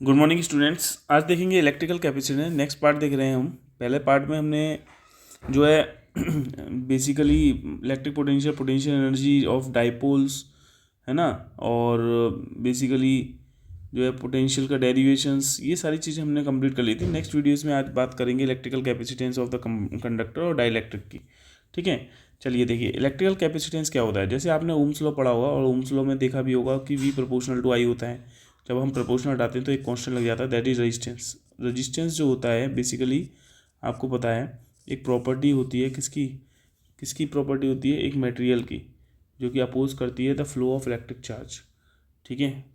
Good morning students. आज देखेंगे electrical capacitance. Next part देख रहे हैं हम। पहले पार्ट में हमने जो है basically electric potential, potential energy of dipoles, है ना, और बेसिकली जो है पोटेंशियल का डेरिवेशंस, ये सारी चीज़ें हमने कंप्लीट कर ली थी। नेक्स्ट वीडियोस में आज बात करेंगे electrical capacitance of the conductor और डाइलेक्ट्रिक की। ठीक है, चलिए देखिए इलेक्ट्रिकल कैपेसिटेंस क्या होता है। जैसे आपने ओम्स लॉ पढ़ा होगा और ओम्स लॉ में देखा भी होगा कि V प्रोपोर्शनल टू I होता है। जब हम प्रोपोर्शनल हटाते हैं तो एक कांस्टेंट लग जाता है, दैट इज रेजिस्टेंस। रेजिस्टेंस जो होता है बेसिकली आपको पता है एक प्रॉपर्टी होती है, किसकी किसकी प्रॉपर्टी होती है, एक मटेरियल की, जो कि अपोज करती है the flow of electric charge. ठीक है,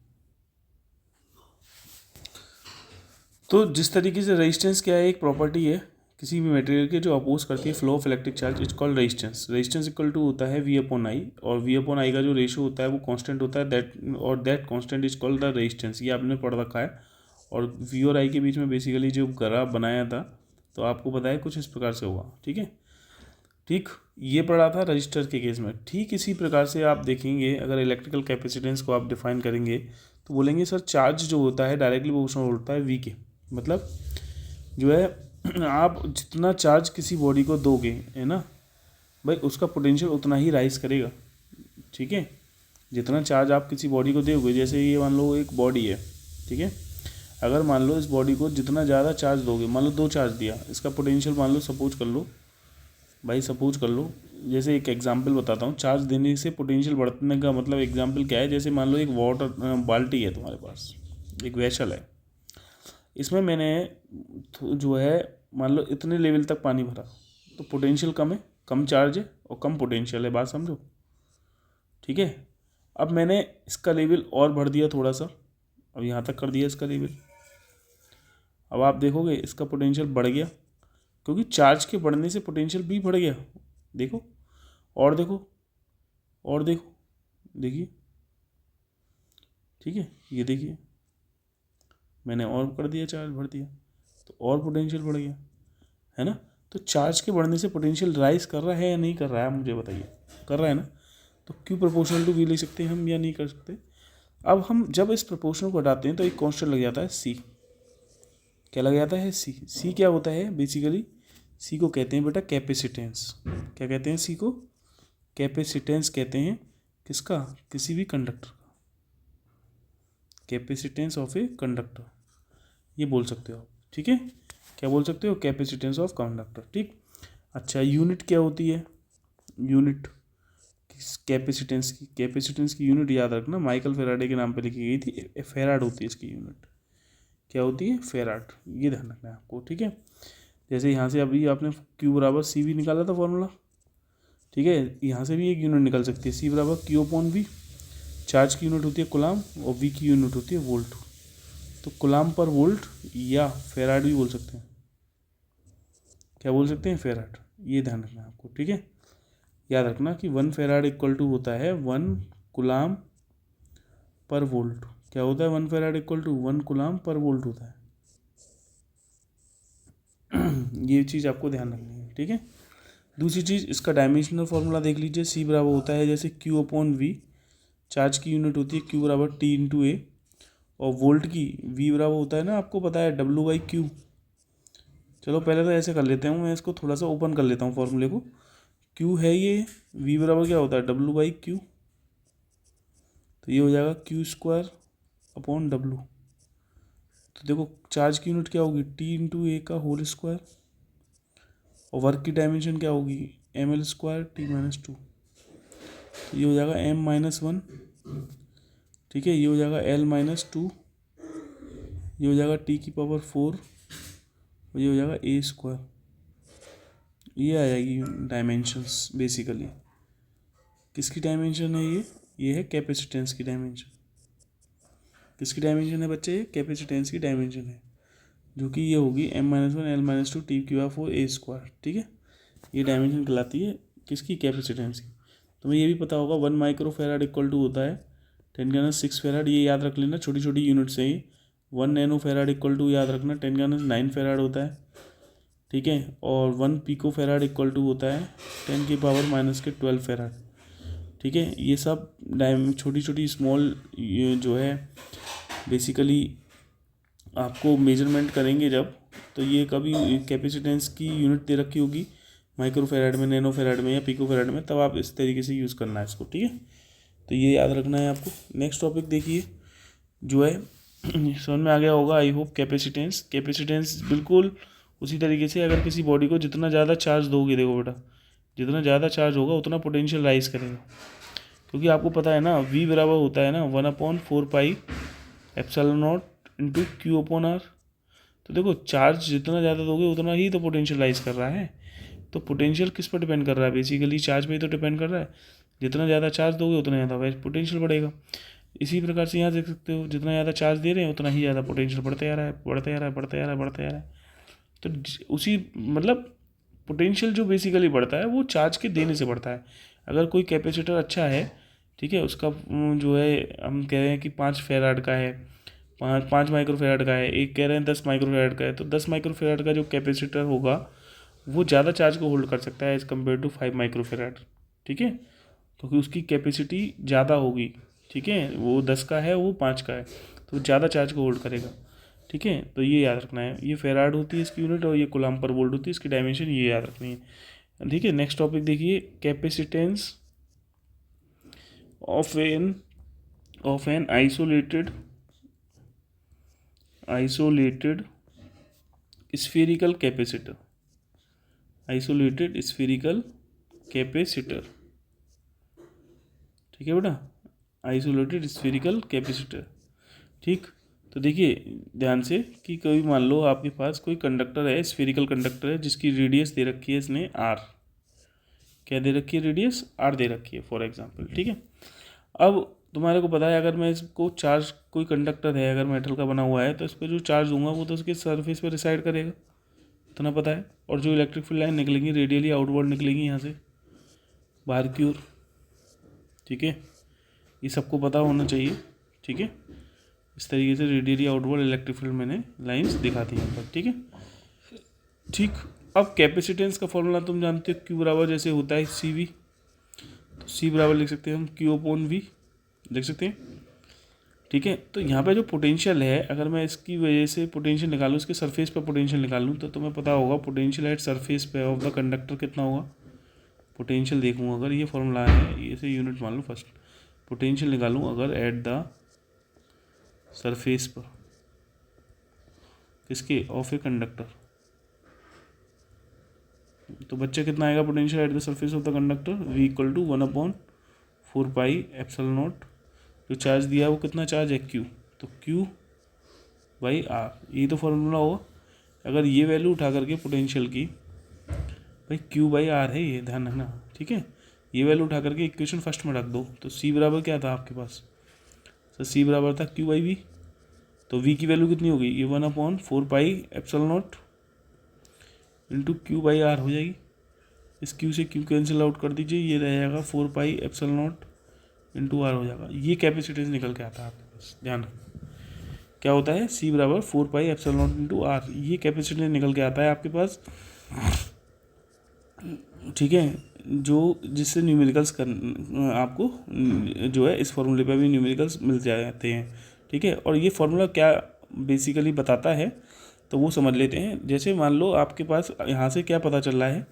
तो जिस तरीके से रेजिस्टेंस क्या है, एक प्रॉपर्टी है किसी भी मटेरियल के जो अपोज करती है flow of electric charge, it's called resistance. Resistance equal to होता है V/I, और V/I का जो रेशियो होता है वो कांस्टेंट होता है, that constant is called the resistance. ये आपने पढ़ रखा है। और V और I के बीच में बेसिकली जो ग्राफ बनाया था, तो आपको पता है कुछ इस प्रकार से होगा। ठीक है, ठीक, ये पढ़ा था रजिस्टर के केस में। ठीक इसी प्रकार से आप देखेंगे, अगर इलेक्ट्रिकल कैपेसिटेंस को आप डिफाइन करेंगे तो बोलेंगे सर चार्ज जो होता है डायरेक्टली प्रोपोर्शनल होता है V के। मतलब जो है आप जितना चार्ज किसी बॉडी को दोगे, है ना भाई, उसका पोटेंशियल उतना ही राइज करेगा। ठीक है, जितना चार्ज आप किसी बॉडी को दोगे, जैसे ये मान लो एक बॉडी है, ठीक है, अगर मान लो इस बॉडी को जितना ज़्यादा चार्ज दोगे, मान लो 2 चार्ज दिया, इसका पोटेंशियल मान लो सपोज कर लो भाई, सपोज कर लो, जैसे एक एग्जांपल बताता हूँ। चार्ज देने से पोटेंशियल बढ़ने का मतलब एग्जांपल क्या है, जैसे मान लो एक वाटर बाल्टी है तुम्हारे पास, एक वेसल है, इसमें मैंने जो है मान लो इतने लेवल तक पानी भरा, तो पोटेंशियल कम है, कम चार्ज है और कम पोटेंशियल है, बात समझो। ठीक है, अब मैंने इसका लेवल और भर दिया थोड़ा सा, अब यहाँ तक कर दिया इसका लेवल। अब आप देखोगे इसका पोटेंशियल बढ़ गया, क्योंकि चार्ज के बढ़ने से पोटेंशियल भी बढ़ गया। देखो और देखो और देखो, देखिए, ठीक है, ये देखिए मैंने और कर दिया, चार्ज भर दिया तो और पोटेंशियल बढ़ गया, है ना। तो चार्ज के बढ़ने से पोटेंशियल राइज कर रहा है या नहीं कर रहा है, मुझे बताइए। कर रहा है ना, तो क्यों प्रोपोर्शनल टू V ले सकते हैं हम या नहीं कर सकते। अब हम जब इस प्रोपोर्शनल को हटाते हैं तो एक कांस्टेंट लग जाता है C। क्या लग जाता है C। C क्या होता है बेसिकली, C को कहते हैं बेटा कैपेसिटेंस। क्या कहते हैं C को, कैपेसिटेंस कहते हैं। किसका, किसी भी कंडक्टर का, कैपेसिटेंस ऑफ ए कंडक्टर, ये बोल सकते हो आप। ठीक है, क्या बोल सकते हो, कैपेसिटेंस ऑफ कंडक्टर। ठीक, अच्छा यूनिट क्या होती है, यूनिट कैपेसिटेंस की, कैपेसिटेंस की यूनिट याद रखना, माइकल फेराडे के नाम पे लिखी गई थी, फेराड होती है इसकी यूनिट। क्या होती है, फेराड, ये ध्यान रखना है आपको। ठीक है, जैसे यहाँ से अभी आपने Q बराबर CV निकाला था फॉर्मूला, ठीक है, यहाँ से भी एक यूनिट निकल सकती है, C बराबर Q/V। चार्ज की यूनिट होती है कुलाम और V की यूनिट होती है वोल्ट। तो कुलाम पर वोल्ट या फेराड भी बोल सकते हैं। क्या बोल सकते हैं, फेराड, ये ध्यान रखना है आपको। ठीक है, याद रखना कि 1 फेराड इक्वल टू होता है 1 कुलाम पर वोल्ट। क्या होता है, 1 फेराड इक्वल टू 1 कुलाम पर वोल्ट होता है। ये चीज़ आपको ध्यान रखनी है। ठीक है, दूसरी चीज़, इसका डायमेंशनल फार्मूला देख लीजिए। C बराबर होता है जैसे Q/V, चार्ज की यूनिट होती है Q बराबर T/A, और वोल्ट की V बराबर होता है ना, आपको पता है W/Q। चलो पहले तो ऐसे कर लेते हूँ, मैं इसको थोड़ा सा ओपन कर लेता हूँ फॉर्मूले को। Q है ये, V बराबर क्या होता है, W/Q, तो ये हो जाएगा Q²/W। तो देखो चार्ज की यूनिट क्या होगी, T/A का होल स्क्वायर, और वर्क की डायमेंशन क्या होगी, ml² T-2। तो ये हो जाएगा M-1, ठीक है, ये हो जाएगा L-2, ये हो जाएगा T⁴, और ये हो जाएगा A²। ये आ जाएगी डायमेंशंस बेसिकली। किसकी डायमेंशन है ये है कैपेसिटेंस की डायमेंशन। किसकी डायमेंशन है बच्चे, ये कैपेसिटेंस की डायमेंशन है, जो कि ये होगी M-1 L-2 T⁴ A²। ठीक है, ये डायमेंशन कहलाती है किसकी, कैपेसिटेंस की। तुम्हें ये भी पता होगा 1 माइक्रो फेराड इक्वल टू होता है 10⁻⁶ फेराड, ये याद रख लेना, छोटी छोटी यूनिट से ही। 1 नैनो फेराड इक्वल टू याद रखना 10⁻⁹ फेराड होता है। ठीक है, और 1 पिको फेराड इक्वल टू होता है 10⁻⁻12 फेराड। ठीक है, ये सब छोटी छोटी स्मॉल जो है बेसिकली आपको मेजरमेंट करेंगे जब, तो ये कभी कैपेसिटेंस की यूनिट दे रखी होगी माइक्रोफेराड में, नैनोफेराड में या पिकोफेराड में, तब आप इस तरीके से यूज़ करना है इसको, ठीक है। तो ये याद रखना है आपको। नेक्स्ट टॉपिक देखिए जो है समझ में आ गया होगा आई होप। कैपेसिटेंस, कैपेसिटेंस बिल्कुल उसी तरीके से, अगर किसी बॉडी को जितना ज़्यादा चार्ज दोगे, देखो बेटा, जितना ज़्यादा चार्ज होगा उतना पोटेंशियल राइज करेगा, क्योंकि आपको पता है ना V बराबर होता है ना 1/4 pi epsilon nought into q upon r. तो देखो चार्ज जितना ज़्यादा दोगे उतना ही तो पोटेंशियल राइज कर रहा है। तो पोटेंशियल किस पर डिपेंड कर रहा है? बेसिकली चार्ज पे ही तो डिपेंड कर रहा है। जितना ज़्यादा चार्ज दोगे उतना ज़्यादा पोटेंशियल बढ़ेगा। इसी प्रकार से यहाँ देख सकते हो, जितना ज़्यादा चार्ज दे रहे हैं उतना ही ज़्यादा पोटेंशियल बढ़ते आ रहा है, बढ़ते आ रहा है, बढ़ते आ रहा है, बढ़ते आ रहा है। तो उसी मतलब पोटेंशियल जो बेसिकली बढ़ता है वो चार्ज के देने से बढ़ता है। अगर कोई कैपेसिटर अच्छा है, ठीक है, उसका जो है हम कह रहे हैं कि 5 फेराड का है, 5 माइक्रोफेराड का है, एक कह रहे हैं 10 माइक्रोफेराड का है, तो 10 माइक्रोफेराड का जो कैपेसिटर होगा वो ज़्यादा चार्ज को होल्ड कर सकता है एज़ कम्पेयर टू 5 माइक्रोफेराड, ठीक है, क्योंकि उसकी कैपेसिटी ज़्यादा होगी, ठीक है, वो 10 का है, वो 5 का है, तो ज़्यादा चार्ज को होल्ड करेगा, ठीक है। तो ये याद रखना है, ये फेराड होती है इसकी यूनिट, और ये कूलम्ब पर वोल्ट होती है इसकी डायमेंशन, ये याद रखनी है, ठीक है। नेक्स्ट टॉपिक देखिए, capacitance of an isolated spherical capacitor, isolated spherical capacitor, ठीक है बेटा, आइसोलेटेड स्फेरिकल कैपेसिटर, ठीक। तो देखिए ध्यान से कि कोई मान लो आपके पास कोई कंडक्टर है, स्फेरिकल कंडक्टर है, जिसकी रेडियस दे रखी है इसने आर, क्या दे रखी है? रेडियस आर दे रखी है फॉर एग्जांपल, ठीक है। अब तुम्हारे को पता है अगर मैं इसको चार्ज, कोई कंडक्टर है अगर मेटल का बना हुआ है, तो इस पर जो चार्ज दूंगा वो तो उसके सरफेस पर रिसाइड करेगा, इतना पता है। और जो इलेक्ट्रिक फील्ड लाइन निकलेंगी रेडियली आउटवर्ड निकलेंगी यहाँ से बाहर की ओर, ठीक है, ये सबको पता होना चाहिए, ठीक है। इस तरीके से रेडियली आउटवर्ड इलेक्ट्रिक फील्ड मैंने लाइंस दिखाती हैं पर, ठीक है, ठीक। अब कैपेसिटेंस का फॉर्मूला तुम जानते हो, क्यू बराबर जैसे होता है सी वी, तो सी बराबर लिख सकते हैं हम क्यू अपॉन वी, लिख सकते हैं, ठीक है। तो यहाँ पे जो पोटेंशियल है, अगर मैं इसकी वजह से पोटेंशियल निकालूँ, इसके सरफेस पर पोटेंशियल निकालूँ, तो तुम्हें पता होगा पोटेंशियल एट सरफेस पे ऑफ द कंडक्टर कितना होगा। पोटेंशियल देखूँ अगर, ये फॉर्मूला है, ये से यूनिट मान लो फर्स्ट, पोटेंशियल निकालूँ अगर एट द सरफेस पर किसके, ऑफ ए कंडक्टर, तो बच्चा कितना आएगा potential at the surface of the conductor, V equal to 1/4 pi epsilon nought, जो चार्ज दिया है वो कितना चार्ज है Q, तो Q बाई R, यही तो फॉर्मूला होगा। अगर ये वैल्यू उठा करके पोटेंशियल की, भाई Q बाई R है ये, ध्यान रखना, ठीक है, ये वैल्यू उठा करके इक्वेशन फर्स्ट में रख दो, तो C बराबर क्या था आपके पास, तो C बराबर था Q बाई V, तो V की वैल्यू कितनी होगी, ये 1/4 pi epsilon nought into Q by R हो जाएगी। इस Q से Q कैंसिल आउट कर दीजिए, ये रह जाएगा 4 pi epsilon nought into r हो जाएगा। ये कैपेसिटेंस निकल के आता है आपके पास, ध्यान क्या होता है, C बराबर 4 pi epsilon nought into r, ये कैपेसिटेंस निकल के आता है आपके पास, ठीक है, जो जिससे न्यूमेरिकल्स कर आपको जो है इस फॉर्मूले पर भी न्यूमेरिकल्स मिल जाते हैं, ठीक है। और ये फार्मूला क्या बेसिकली बताता है तो वो समझ लेते हैं। जैसे मान लो आपके पास यहाँ से क्या पता चल रहा है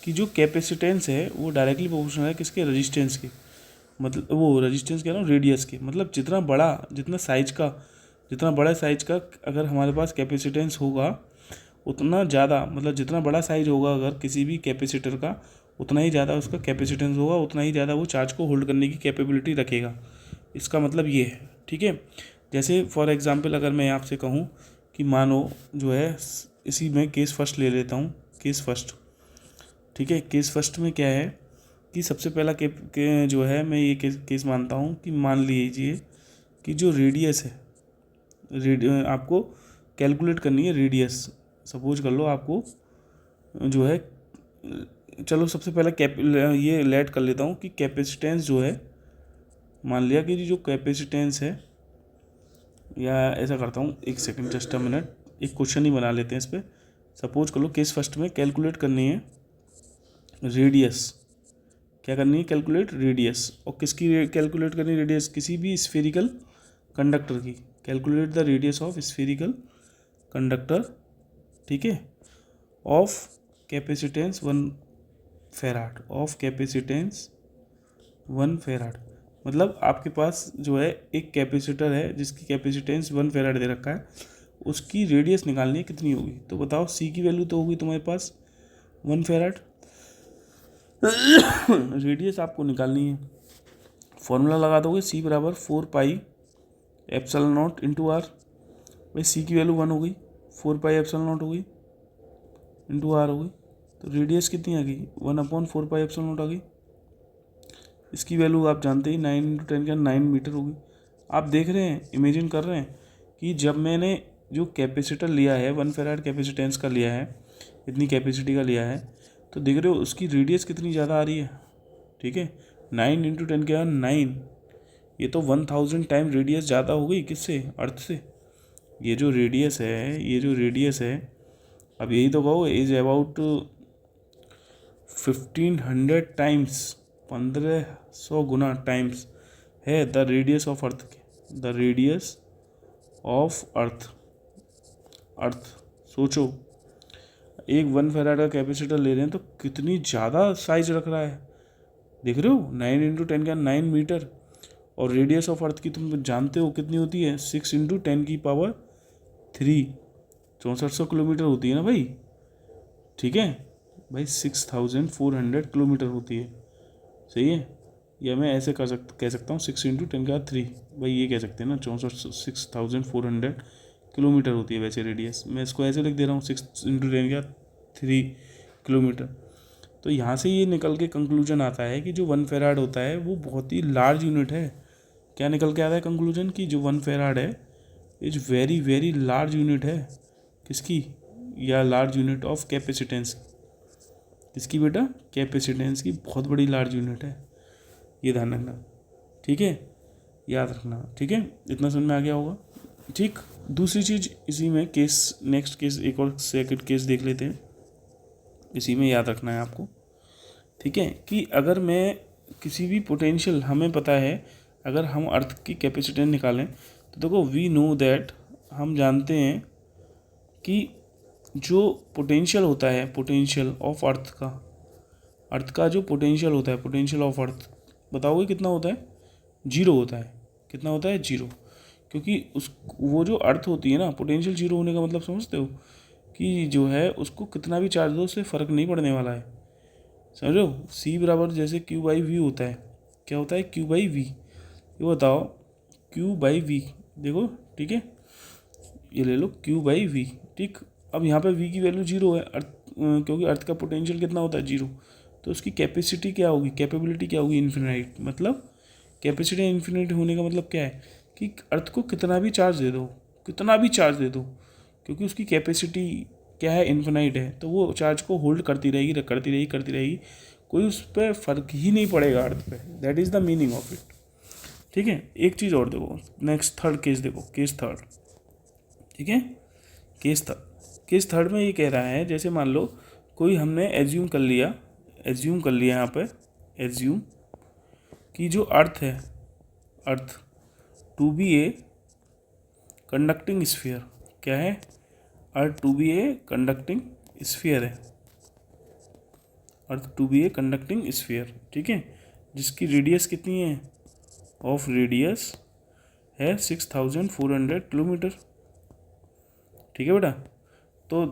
कि जो कैपेसिटेंस है वो डायरेक्टली प्रोपोर्शनल है किसके, रेजिस्टेंस के, मतलब वो रेजिस्टेंस कह रहा हूँ रेडियस के, मतलब जितना बड़ा साइज का अगर हमारे पास कैपेसिटेंस होगा उतना ज़्यादा, मतलब जितना बड़ा साइज होगा अगर किसी भी कैपेसिटर का, उतना ही ज़्यादा उसका कैपेसिटेंस होगा, उतना ही ज़्यादा वो चार्ज को होल्ड करने की कैपेबिलिटी रखेगा। इसका मतलब ये है, ठीक है। जैसे फॉर एग्जांपल अगर मैं आपसे कहूँ कि मानो जो है, इसी में केस फर्स्ट ले लेता हूँ, केस फर्स्ट, ठीक है। केस फर्स्ट में क्या है कि सबसे पहला जो है मैं ये केस मानता हूँ कि मान लीजिए कि जो रेडियस है, आपको कैलकुलेट करनी है रेडियस, सपोज कर लो आपको जो है, चलो सबसे पहला ये लेट कर लेता हूँ कि कैपेसिटेंस जो है, मान लिया कि जो कैपेसिटेंस है, या ऐसा करता हूँ, एक सेकंड जस्ट अ मिनट, एक क्वेश्चन ही बना लेते हैं इस पर। सपोज कर लो केस फर्स्ट में कैलकुलेट करनी है रेडियस, क्या करनी है, कैलकुलेट रेडियस, और किसकी कैलकुलेट करनी है रेडियस, किसी भी स्फेरिकल कंडक्टर की, calculate the radius of spherical conductor, ठीक है, of capacitance 1 farad, of capacitance 1 farad. मतलब आपके पास जो है एक कैपेसिटर है जिसकी कैपेसिटेंस 1 फेराड दे रखा है, उसकी रेडियस निकालनी है कितनी होगी। तो बताओ, सी की वैल्यू तो होगी तुम्हारे पास 1 फेराड, रेडियस आपको निकालनी है। फॉर्मूला लगा दोगे, सी बराबर 4πε0 इंटू आर। भाई सी की वैल्यू 1 हो गई, 4πε0 हो गई इंटू आर हो गई, तो रेडियस कितनी आ गई, 1/4πε0 आ गई। इसकी वैल्यू आप जानते ही 9 × 10⁻⁹ मीटर होगी। आप देख रहे हैं, इमेजिन कर रहे हैं कि जब मैंने जो कैपेसिटर लिया है 1 फेराड कैपेसिटेंस का लिया है, इतनी कैपेसिटी का लिया है, तो देख रहे हो उसकी रेडियस कितनी ज़्यादा आ रही है, ठीक है। 9 × 10⁹, ये तो 1000 टाइम रेडियस ज़्यादा हो गई, किससे, अर्थ से। ये जो रेडियस है, अब यही तो कहो, is about 1500 times, 1500 Guna times है द रेडियस ऑफ अर्थ के, द रेडियस ऑफ अर्थ। सोचो, एक 1 फेराड का कैपेसिटर ले रहे हैं तो कितनी ज़्यादा साइज रख रहा है, देख रहे हो, 9 × 10⁻⁹ मीटर। और रेडियस ऑफ अर्थ की तुम जानते हो कितनी होती है, 6 × 10⁻3, 6400 किलोमीटर होती है ना भाई, ठीक है भाई, 6400 किलोमीटर होती है, सही है। या मैं ऐसे कह सकता हूँ 6 × 10⁻3, भाई ये कह सकते हैं ना, 6400 किलोमीटर होती है वैसे रेडियस, मैं इसको ऐसे लिख दे रहा हूँ 6 × 10⁻3 किलोमीटर। तो यहाँ से ये निकल के कंक्लूजन आता है कि जो 1 फेराड होता है वो बहुत ही लार्ज यूनिट है। क्या निकल के आता है कंक्लूजन, कि जो 1 फेराड है is very very large unit है, किसकी, या लार्ज यूनिट ऑफ कैपेसिटेंस, किसकी बेटा, कैपेसिटेंस की, बहुत बड़ी लार्ज यूनिट है, ये ध्यान रखना, ठीक है, याद रखना, ठीक है, इतना समझ में आ गया होगा। ठीक, दूसरी चीज़ इसी में केस, नेक्स्ट केस, एक और सेकंड केस देख लेते हैं, इसी में याद रखना है आपको, ठीक है, कि अगर मैं किसी भी पोटेंशियल, हमें पता है अगर हम अर्थ की कैपेसिटेंस निकालें तो देखो, वी नो दैट, हम जानते हैं कि जो पोटेंशियल होता है, पोटेंशियल ऑफ अर्थ का जो पोटेंशियल होता है, पोटेंशियल ऑफ अर्थ, बताओगे कितना होता है, 0 होता है। कितना होता है, 0, क्योंकि वो जो अर्थ होती है ना, पोटेंशियल 0 होने का मतलब समझते हो, कि जो है उसको कितना भी चार्ज दो उससे फ़र्क नहीं पड़ने वाला है, समझ रहे हो। सी बराबर जैसे Q/V होता है, क्या होता है, Q/V, ये बताओ, Q/V, देखो, ठीक है, ये ले लो Q/V, ठीक। अब यहाँ पे V की वैल्यू 0 है, क्योंकि अर्थ का पोटेंशियल कितना होता है, 0, तो उसकी कैपेसिटी क्या होगी, कैपेबिलिटी क्या होगी, इन्फिनाइट। मतलब कैपेसिटी इन्फिनिट होने का मतलब क्या है, कि अर्थ को कितना भी चार्ज दे दो, कितना भी चार्ज दे दो, क्योंकि उसकी कैपेसिटी क्या है, इन्फिनाइट है, तो वो चार्ज को होल्ड करती रहेगी, कोई उस पर फ़र्क ही नहीं पड़ेगा अर्थ पे। That is the meaning of it, ठीक है। एक चीज़ और देखो, नेक्स्ट थर्ड केस देखो, केस थर्ड, ठीक है, केस थर्ड में ये कह रहा है, जैसे मान लो कोई हमने एज्यूम कर लिया यहाँ पे, एज्यूम कि जो अर्थ है, earth to be a conducting sphere, क्या है, earth to be a conducting sphere है, earth to be a conducting sphere, ठीक है, जिसकी रेडियस कितनी है, ऑफ रेडियस है 6400 किलोमीटर, ठीक है बेटा। तो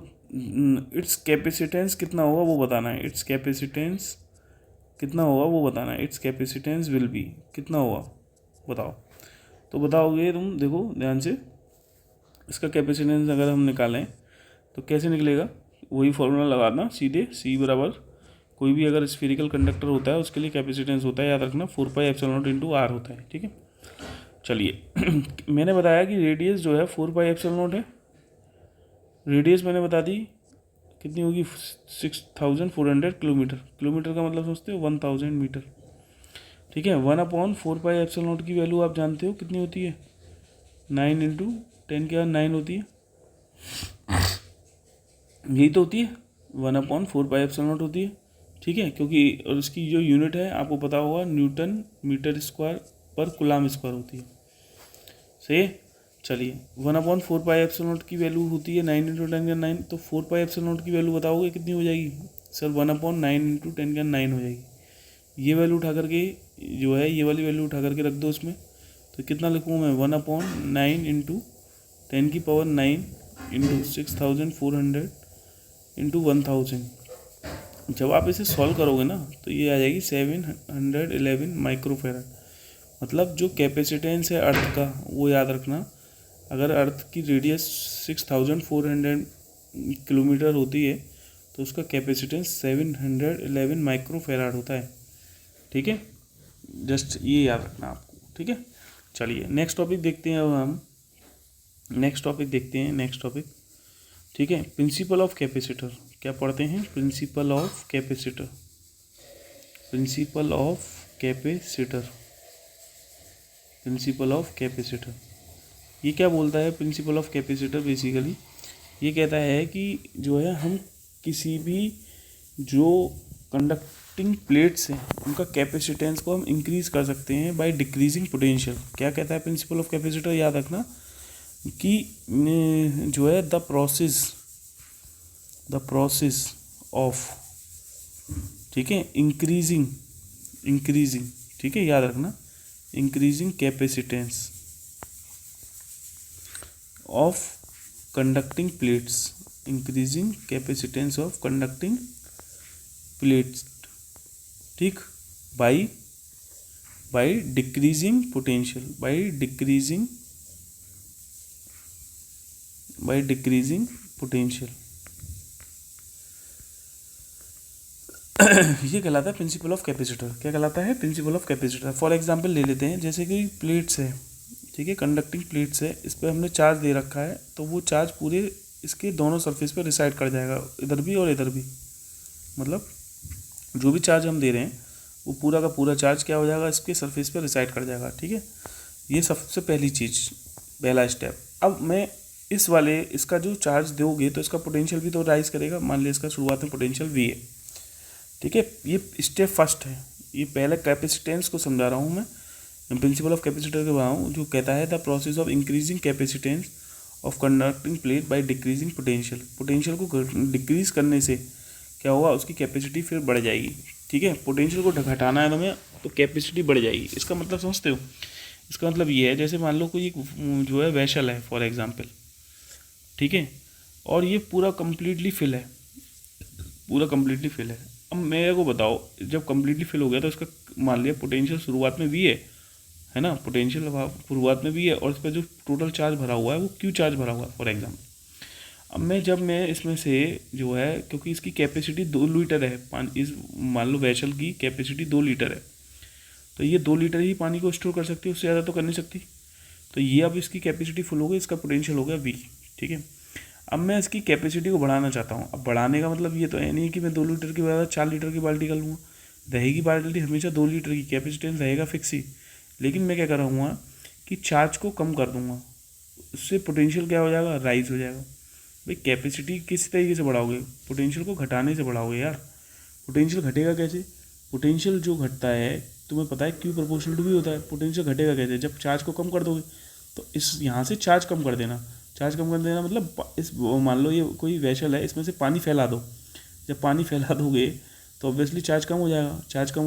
इट्स कैपेसिटेंस कितना होगा वो बताना है, इट्स कैपेसिटेंस कितना होगा वो बताना है, इट्स कैपेसिटेंस विल बी कितना होगा, बताओ। तो बताओगे तुम, देखो ध्यान से, इसका कैपेसिटेंस अगर हम निकालें तो कैसे निकलेगा, वही फॉर्मूला लगाना सीधे, सी बराबर, कोई भी अगर स्फेरिकल कंडक्टर होता है उसके लिए कैपेसिटेंस होता है, याद रखना, 4πε0 इंटू आर होता है, ठीक है। चलिए मैंने बताया कि रेडियस जो है 4πε0 है, रेडियस मैंने बता दी कितनी होगी, 6400 किलोमीटर, किलोमीटर का मतलब समझते हो, 1000 मीटर, ठीक है। 1/4πε0 की वैल्यू आप जानते हो कितनी होती है, 9 × 10⁻⁹ होती है, यही तो होती है, 1/4πε0 होती है, ठीक है, क्योंकि और इसकी जो यूनिट है आपको पता होगा, न्यूटन मीटर स्क्वायर पर कूलम स्क्वायर होती है, सही है। चलिए 1/4πε0 की वैल्यू होती है 9 × 10⁹, तो 4πε0 की वैल्यू बताओगे कितनी हो जाएगी सर? 1/9 × 10⁹ हो जाएगी। ये वैल्यू उठा करके जो है ये वाली वैल्यू उठा करके रख दो उसमें, तो कितना लिखूँ मैं? 1/9 × 10⁹ × 6400 × 1000। जब आप इसे सॉल्व करोगे ना तो ये आ जाएगी 711 माइक्रोफेराड। मतलब जो कैपेसिटेंस है अर्थ का, वो याद रखना, अगर अर्थ की रेडियस 6400 किलोमीटर होती है तो उसका कैपेसिटेंस 711 माइक्रोफेराड होता है। ठीक है, जस्ट ये याद रखना आपको। ठीक है, चलिए नेक्स्ट टॉपिक देखते हैं। अब हम नेक्स्ट टॉपिक ठीक है, प्रिंसिपल ऑफ कैपेसिटर। क्या पढ़ते हैं? Principal of capacitor. ये क्या बोलता है प्रिंसिपल ऑफ कैपेसिटर? बेसिकली ये कहता है कि जो है हम किसी भी जो कंडक्टिंग प्लेट्स हैं उनका कैपेसिटेंस को हम इंक्रीज कर सकते हैं बाय डिक्रीजिंग पोटेंशियल। क्या कहता है प्रिंसिपल ऑफ कैपेसिटर? याद रखना कि जो है द प्रोसेस ऑफ, ठीक है, इंक्रीजिंग, ठीक है, याद रखना, increasing capacitance of conducting plates, increasing capacitance of conducting plates, ठीक, by decreasing potential, by decreasing potential. ये कहलाता है प्रिंसिपल ऑफ कैपेसिटर। क्या कहलाता है? Principle of capacitor. For example ले लेते हैं, जैसे कि प्लेट्स है, ठीक है, कंडक्टिंग प्लेट्स है, इस पर हमने चार्ज दे रखा है, तो वो चार्ज पूरे इसके दोनों सरफेस पर रिसाइड कर जाएगा, इधर भी और इधर भी। मतलब जो भी चार्ज हम दे रहे हैं वो पूरा का पूरा चार्ज क्या हो जाएगा? इसके सरफेस पर रिसाइड कर जाएगा। ठीक है, ये सबसे पहली चीज़, पहला स्टेप। अब मैं इसका जो चार्ज दोगे तो इसका पोटेंशियल भी तो राइज करेगा। मान लिया इसका शुरुआत में पोटेंशियल V है, ठीक है, ये स्टेप फर्स्ट है। ये पहले कैपेसिटेंस को समझा रहा हूँ मैं, प्रिंसिपल ऑफ कैपेसिटर के रहा हूँ, जो कहता है the process of increasing capacitance of conducting plate bye decreasing potential. Potential को डिक्रीज करने से क्या होगा? उसकी कैपेसिटी फिर बढ़ जाएगी। ठीक है, पोटेंशियल को घटाना है तुम्हें तो कैपेसिटी बढ़ जाएगी। इसका मतलब समझते हो? इसका मतलब ये है, जैसे मान लो कोई जो है वेसल है फॉर एग्जाम्पल, ठीक है, और ये पूरा कम्प्लीटली फिल है, अब मेरे को बताओ, जब कम्प्लीटली फिल हो गया तो इसका मान लिया पोटेंशियल शुरुआत में V है ना, पोटेंशियल शुरुआत में V है, और इस पर जो टोटल चार्ज भरा हुआ है वो Q चार्ज भरा हुआ है फॉर एग्जाम्पल। अब जब मैं इसमें से जो है, क्योंकि इसकी कैपेसिटी 2 लीटर है, इस मान लो वेसल की कैपेसिटी 2 लीटर है, तो ये 2 लीटर ही पानी को स्टोर कर सकती है, उससे ज़्यादा तो कर नहीं सकती। तो ये अब इसकी कैपेसिटी फुल हो गई, इसका पोटेंशियल हो गया V। ठीक है, अब मैं इसकी कैपेसिटी को बढ़ाना चाहता हूँ। अब बढ़ाने का मतलब ये तो है नहीं कि मैं 2 लीटर की बजाय 4 लीटर की बाल्टी कर लूँगा। रहेगी बाल्टी हमेशा 2 लीटर की, कैपेसिटेंस रहेगा फिक्स ही, लेकिन मैं क्या करूँगा कि चार्ज को कम कर दूँगा, उससे पोटेंशियल क्या हो जाएगा? राइज हो जाएगा। भाई कैपेसिटी किस तरीके से बढ़ाओगे? पोटेंशियल को घटाने से बढ़ाओगे यार। पोटेंशियल घटेगा कैसे? पोटेंशियल जो घटता है तुम्हें पता है Q प्रोपोर्शनल टू V होता है। पोटेंशियल घटेगा कैसे? जब चार्ज को कम कर दोगे, तो इस यहाँ से चार्ज कम कर देना मतलब इस मान लो ये कोई वेसल है, इसमें से पानी फैला दो। जब पानी फैला दोगे तो ऑब्वियसली चार्ज कम हो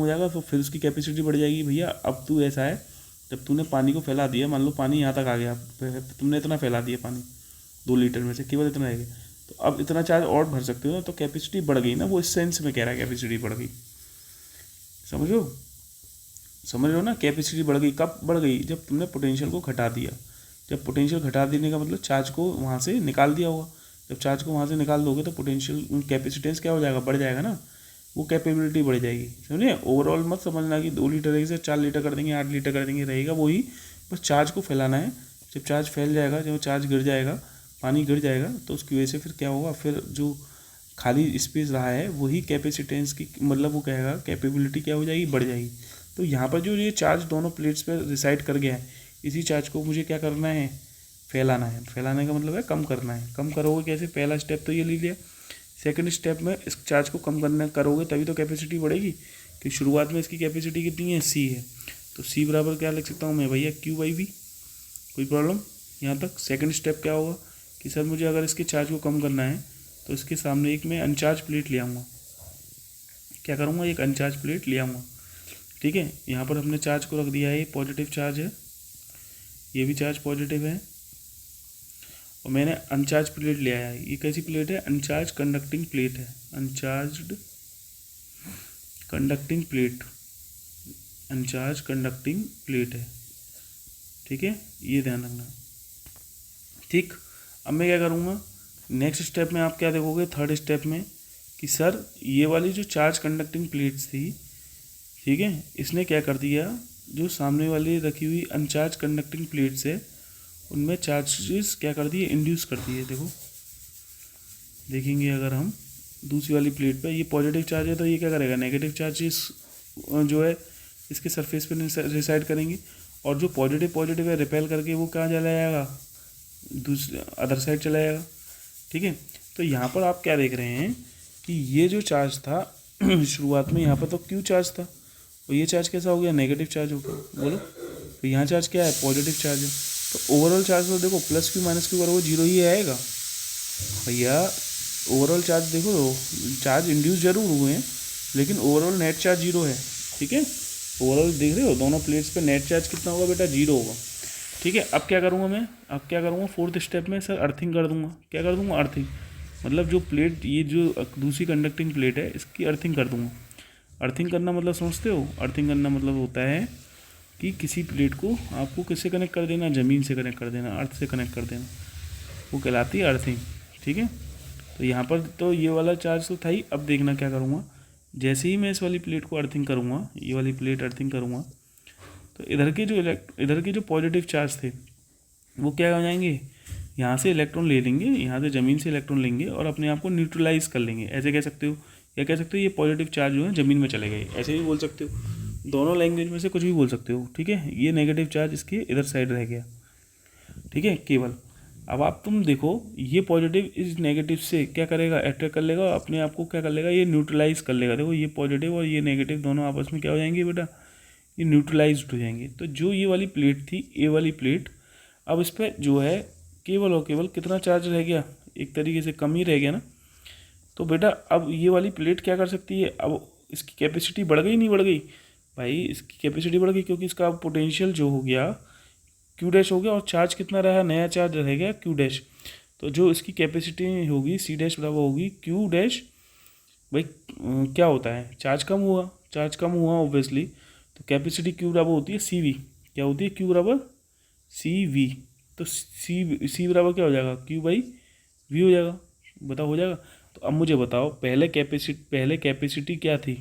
जाएगा, तो फिर उसकी कैपेसिटी बढ़ जाएगी। भैया अब तू ऐसा है, जब तूने पानी को फैला दिया, मान लो पानी यहाँ तक आ गया, तुमने इतना फैला दिया पानी, 2 लीटर में से केवल इतना रहेगा, तो अब इतना चार्ज और भर सकते हो ना, तो कैपेसिटी बढ़ गई ना। वो इस सेंस में कह रहा है कैपेसिटी बढ़ गई, समझ रहे हो ना? कैपेसिटी बढ़ गई। कब बढ़ गई? जब तुमने पोटेंशियल को घटा दिया। जब पोटेंशियल घटा देने का मतलब चार्ज को वहाँ से निकाल दिया होगा। जब चार्ज को वहाँ से निकाल दोगे तो पोटेंशियल कैपेसिटेंस क्या हो जाएगा? बढ़ जाएगा ना, वो कैपेबिलिटी बढ़ जाएगी। समझिए, ओवरऑल मत समझना कि 2 लीटर से 4 लीटर कर देंगे, 8 लीटर कर देंगे, रहेगा वही, बस चार्ज को फैलाना है। जब चार्ज फैल जाएगा, जब चार्ज गिर जाएगा, पानी गिर जाएगा, तो उसकी वजह से फिर क्या होगा? फिर जो खाली स्पेस रहा है वही कैपेसिटेंस की, मतलब वो कहेगा कैपेबिलिटी क्या हो जाएगी? बढ़ जाएगी। तो यहाँ पर जो ये चार्ज दोनों प्लेट्स पर रिसाइड कर गया है, इसी चार्ज को मुझे क्या करना है? फैलाना है। फैलाने का मतलब है कम करना है। कम करोगे कैसे? पहला स्टेप तो ये ले लिया। सेकंड स्टेप में इस चार्ज को कम करना करोगे तभी तो कैपेसिटी बढ़ेगी, कि शुरुआत में इसकी कैपेसिटी कितनी है? C है, तो C बराबर क्या लिख सकता हूँ मैं भैया? Q/V। कोई प्रॉब्लम? यहाँ तक। सेकंड स्टेप क्या होगा कि सर मुझे अगर इसके चार्ज को कम करना है तो इसके सामने एक मैं अनचार्ज प्लेट ले आऊँगा। क्या करूँगा, एक अनचार्ज प्लेट ले आऊँगा। ठीक है, यहाँ पर हमने चार्ज को रख दिया है, ये पॉजिटिव चार्ज है, ये भी चार्ज पॉजिटिव है, और मैंने अनचार्ज प्लेट ले आया है। ये कैसी प्लेट है, अनचार्ज कंडक्टिंग प्लेट है, अनचार्ज कंडक्टिंग प्लेट, अनचार्ज कंडक्टिंग प्लेट है। ठीक है, ये ध्यान रखना। ठीक, अब मैं क्या करूँगा, नेक्स्ट स्टेप में आप क्या देखोगे, थर्ड स्टेप में, कि सर ये वाली जो चार्ज कंडक्टिंग प्लेट्स थी, ठीक है, इसने क्या कर दिया, जो सामने वाली रखी हुई अनचार्ज कंडक्टिंग प्लेट्स है उनमें चार्जेस क्या कर दिए, इंड्यूस कर दिए। देखो, देखेंगे अगर हम दूसरी वाली प्लेट पे, ये पॉजिटिव चार्ज है तो ये क्या करेगा, नेगेटिव चार्जेस जो है इसके सरफेस पे रिसाइड करेंगे, और जो पॉजिटिव है रिपेल करके वो कहाँ चला जाएगा, दूसरे अदर साइड चला जाएगा। ठीक है, तो यहाँ पर आप क्या देख रहे हैं कि ये जो चार्ज था शुरुआत में यहाँ पर तो क्यू चार्ज था, और ये चार्ज कैसा हो गया, नेगेटिव चार्ज हो गया। बोलो, तो यहाँ चार्ज क्या है, पॉजिटिव चार्ज है। तो ओवरऑल चार्ज तो देखो प्लस क्यू माइनस क्यू करोगे जीरो ही आएगा भैया। ओवरऑल चार्ज देखो, चार्ज इंड्यूस जरूर हुए हैं लेकिन ओवरऑल नेट चार्ज जीरो है। ठीक है, ओवरऑल देख रहे हो दोनों प्लेट्स पे नेट चार्ज कितना होगा बेटा, जीरो होगा। ठीक है, अब क्या करूँगा मैं, अब क्या करूँगा, फोर्थ स्टेप में सर अर्थिंग कर दूँगा। क्या कर दूँगा, अर्थिंग, मतलब जो प्लेट, ये जो दूसरी कंडक्टिंग प्लेट है इसकी अर्थिंग कर दूँगा। अर्थिंग करना मतलब समझते हो, अर्थिंग करना मतलब होता है कि किसी प्लेट को आपको किससे कनेक्ट कर देना, ज़मीन से कनेक्ट कर देना, अर्थ से कनेक्ट कर देना, वो कहलाती है अर्थिंग। ठीक है, तो यहाँ पर तो ये वाला चार्ज तो था ही। अब देखना क्या करूँगा, जैसे ही मैं इस वाली प्लेट को अर्थिंग करूँगा, ये वाली प्लेट अर्थिंग करूँगा, तो इधर के जो पॉजिटिव चार्ज थे वो क्या हो जाएंगे, यहाँ से इलेक्ट्रॉन ले लेंगे, यहाँ से ज़मीन से इलेक्ट्रॉन लेंगे और अपने आप को न्यूट्रलाइज कर लेंगे, ऐसे कह सकते हो, या कह सकते हो ये पॉजिटिव चार्ज जो है ज़मीन में चले गए, ऐसे भी बोल सकते हो, दोनों लैंग्वेज में से कुछ भी बोल सकते हो। ठीक है, ये नेगेटिव चार्ज इसके इधर साइड रह गया। ठीक है, केवल अब आप तुम देखो, ये पॉजिटिव इस नेगेटिव से क्या करेगा, अट्रैक्ट कर लेगा, अपने आप को क्या कर लेगा, ये न्यूट्रलाइज कर लेगा। देखो, ये पॉजिटिव और ये नेगेटिव दोनों आपस में क्या हो जाएंगे बेटा, ये न्यूट्रलाइज्ड हो जाएंगे। तो जो ये वाली प्लेट थी, ए वाली प्लेट, अब इस पर जो है केवल और केवल कितना चार्ज रह गया, एक तरीके से कम ही रह गया ना। तो बेटा अब ये वाली प्लेट क्या कर सकती है, अब इसकी कैपेसिटी बढ़ गई, नहीं बढ़ गई भाई, इसकी कैपेसिटी बढ़ गई, क्योंकि इसका पोटेंशियल जो हो गया क्यू डैश हो गया, और चार्ज कितना रहा, नया चार्ज रह गया क्यू डैश। तो जो इसकी कैपेसिटी होगी सी डैश बराबर होगी क्यू डैश। भाई क्या होता है, चार्ज कम हुआ, चार्ज कम हुआ ऑब्वियसली, तो कैपेसिटी क्यू बराबर होती है सी वी। क्या होती है, क्यू बराबर सी वी। तो सी बराबर क्या हो जाएगा, क्यू बाई वी हो जाएगा। बताओ, हो जाएगा। तो अब मुझे बताओ, पहले कैपेसिटी क्या थी,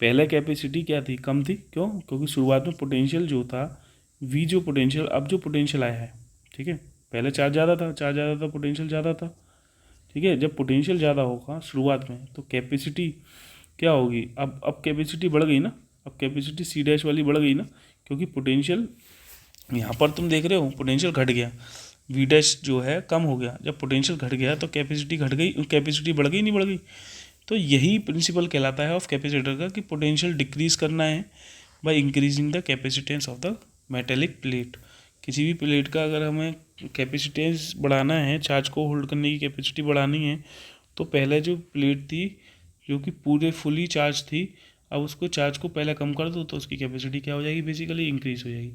पहले कैपेसिटी क्या थी, कम थी। क्यों, क्योंकि शुरुआत में पोटेंशियल जो था वी, जो पोटेंशियल, अब जो पोटेंशियल आया है, ठीक है, पहले चार्ज ज़्यादा था, पोटेंशियल ज़्यादा था। ठीक है, जब पोटेंशियल ज़्यादा होगा शुरुआत में तो कैपेसिटी क्या होगी, अब कैपेसिटी बढ़ गई ना, अब कैपेसिटी सी डैश वाली बढ़ गई ना, क्योंकि पोटेंशियल यहाँ पर तुम देख रहे हो पोटेंशियल घट गया, वी डैश जो है कम हो गया। जब पोटेंशियल घट गया तो कैपेसिटी घट गई, कैपेसिटी बढ़ गई, नहीं बढ़ गई। तो यही प्रिंसिपल कहलाता है ऑफ कैपेसिटर का, कि पोटेंशियल डिक्रीज करना है by increasing the capacitance of the metallic plate. किसी भी प्लेट का अगर हमें कैपेसिटेंस बढ़ाना है, चार्ज को होल्ड करने की कैपेसिटी बढ़ानी है, तो पहले जो प्लेट थी जो कि पूरे फुली चार्ज थी, अब उसको चार्ज को पहले कम कर दो तो उसकी कैपेसिटी क्या हो जाएगी, बेसिकली इंक्रीज हो जाएगी।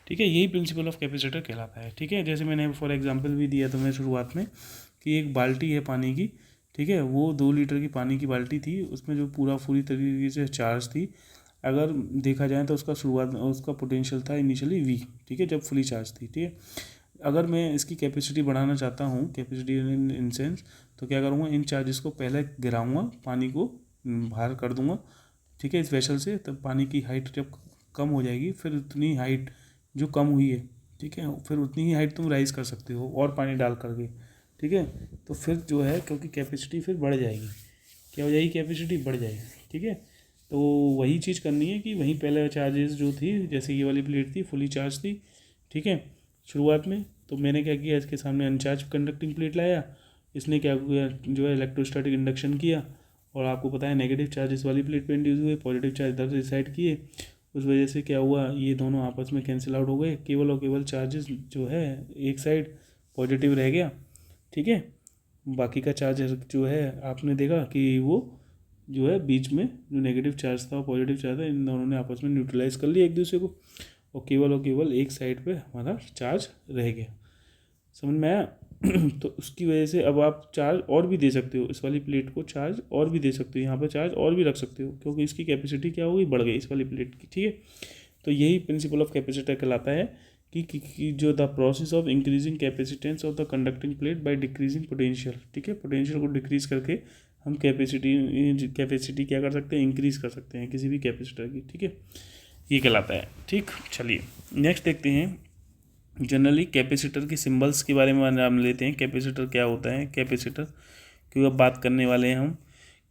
ठीक है, यही प्रिंसिपल ऑफ कैपेसिटर कहलाता है। ठीक है, जैसे मैंने फॉर एग्जांपल भी दिया था मैं शुरुआत में, कि एक बाल्टी है पानी की, ठीक है, वो 2 लीटर की पानी की बाल्टी थी, उसमें जो पूरी तरीके से चार्ज थी, अगर देखा जाए तो उसका शुरुआत में उसका पोटेंशियल था इनिशियली वी। ठीक है, जब फुली चार्ज थी। ठीक है, अगर मैं इसकी कैपेसिटी बढ़ाना चाहता हूँ, कैपेसिटी इन सेंस, तो क्या करूँगा, इन चार्जेस को पहले गिराऊँगा, पानी को बाहर कर दूँगा, ठीक है, इस वेसल से। तब पानी की हाइट जब कम हो जाएगी, फिर उतनी हाइट जो कम हुई है, ठीक है, फिर उतनी ही हाइट तुम राइज कर सकते हो और पानी डाल करके। ठीक है, तो फिर जो है, क्योंकि कैपेसिटी फिर बढ़ जाएगी, क्या हो जाएगी, कैपेसिटी बढ़ जाएगी। ठीक है, तो वही चीज़ करनी है कि वहीं पहले चार्जेस जो थी, जैसे ये वाली प्लेट थी फुली चार्ज थी, ठीक है, शुरुआत में, तो मैंने क्या किया, इसके सामने अनचार्ज कंडक्टिंग प्लेट लाया, इसने क्या किया, जो है इलेक्ट्रोस्टैटिक इंडक्शन किया, और आपको पता है नेगेटिव चार्ज इस वाली प्लेट पे इंड्यूस हुए, पॉजिटिव चार्ज इधर से डिसाइड किए, उस वजह से क्या हुआ, ये दोनों आपस में कैंसिल आउट हो गए, केवल और केवल चार्जेस जो है एक साइड पॉजिटिव रह गया, ठीक है। बाकी का चार्ज जो है आपने देखा कि वो जो है बीच में जो नेगेटिव चार्ज था और पॉजिटिव चार्ज था, इन दोनों ने आपस में न्यूट्रलाइज कर लिया एक दूसरे को, और केवल एक साइड पे हमारा चार्ज रह गया। समझ में आया? तो उसकी वजह से अब आप चार्ज और भी दे सकते हो, इस वाली प्लेट को चार्ज और भी दे सकते हो, यहाँ पर चार्ज और भी रख सकते हो, क्योंकि इसकी कैपेसिटी क्या हो गई, बढ़ गई इस वाली प्लेट की, ठीक है। तो यही प्रिंसिपल ऑफ कैपेसिटर कहलाता है कि जो the process of increasing capacitance of the conducting plate bye decreasing potential, ठीक है। पोटेंशियल को डिक्रीज करके हम कैपेसिटी क्या कर सकते हैं, इंक्रीज कर सकते हैं किसी भी कैपेसिटर की, ठीक है। ये कहलाता है, ठीक। चलिए नेक्स्ट देखते हैं, जनरली कैपेसिटर के सिंबल्स के बारे में नाम लेते हैं। कैपेसिटर क्या होता है, कैपेसिटर क्योंकि अब बात करने वाले हैं हम,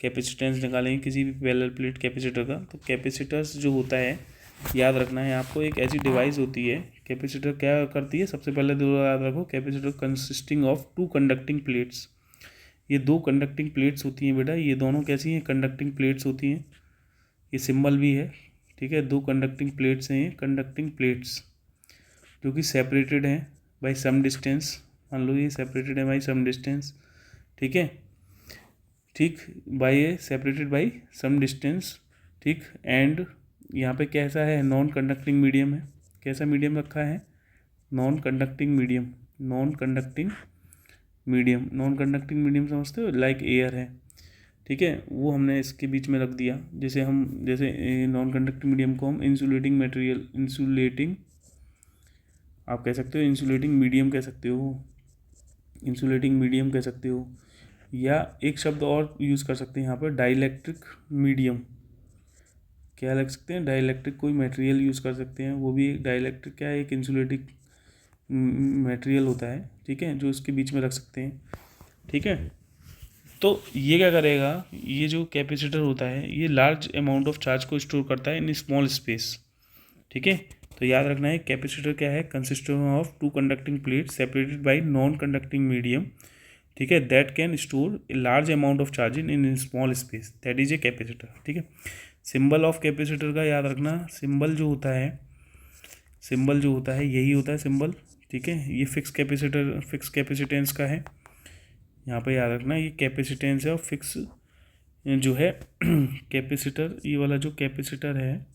कैपेसिटेंस निकालेंगे किसी भी पैरेलल प्लेट कैपेसिटर का। तो कैपेसिटर्स जो होता है, याद रखना है आपको, एक ऐसी डिवाइस होती है। कैपेसिटर क्या करती है, सबसे पहले दो याद रखो, capacitor consisting of two conducting plates. ये दो कंडक्टिंग प्लेट्स होती हैं बेटा, ये दोनों कैसी हैं, कंडक्टिंग प्लेट्स होती हैं। ये सिंबल भी है, ठीक है। दो कंडक्टिंग प्लेट्स हैं, ये कंडक्टिंग प्लेट्स जो कि सेपरेटेड हैं बाई सम डिस्टेंस। मान लो ये सेपरेटेड है बाई सम डिस्टेंस, ठीक है, ठीक, by a separated by some distance, ठीक। एंड यहाँ पे कैसा है, नॉन कंडक्टिंग मीडियम है। कैसा मीडियम रखा है, non conducting medium. Non conducting medium, non conducting medium समझते हो, लाइक एयर है, ठीक है। वो हमने इसके बीच में रख दिया। जैसे नॉन कंडक्टिंग मीडियम को हम इंसुलेटिंग मटेरियल, इंसुलेटिंग आप कह सकते हो, इंसुलेटिंग मीडियम कह सकते हो, इंसुलेटिंग मीडियम कह सकते हो, या एक शब्द और यूज़ कर सकते हैं यहाँ पर, डाइलेक्ट्रिक मीडियम। क्या लग सकते हैं, डाइलेक्ट्रिक कोई मटेरियल यूज़ कर सकते हैं, वो भी डाइलेक्ट्रिक क्या है, एक इंसुलेटिंग मटेरियल होता है, ठीक है, जो इसके बीच में रख सकते हैं, ठीक है। तो ये क्या करेगा, ये जो कैपेसिटर होता है ये लार्ज अमाउंट ऑफ चार्ज को स्टोर करता है इन स्मॉल स्पेस, ठीक है। तो याद रखना है कैपेसिटर क्या है, consisting of two conducting plate separated by non conducting medium, ठीक है, that can store a large amount of charge in small space, that is a capacitor, ठीक है। सिंबल ऑफ कैपेसिटर का याद रखना, सिंबल जो होता है यही होता है सिंबल, ठीक है। ये फिक्स कैपेसिटेंस का है, यहाँ पे याद रखना ये कैपेसिटेंस है और फिक्स जो है कैपेसिटर, ये वाला जो कैपेसिटर है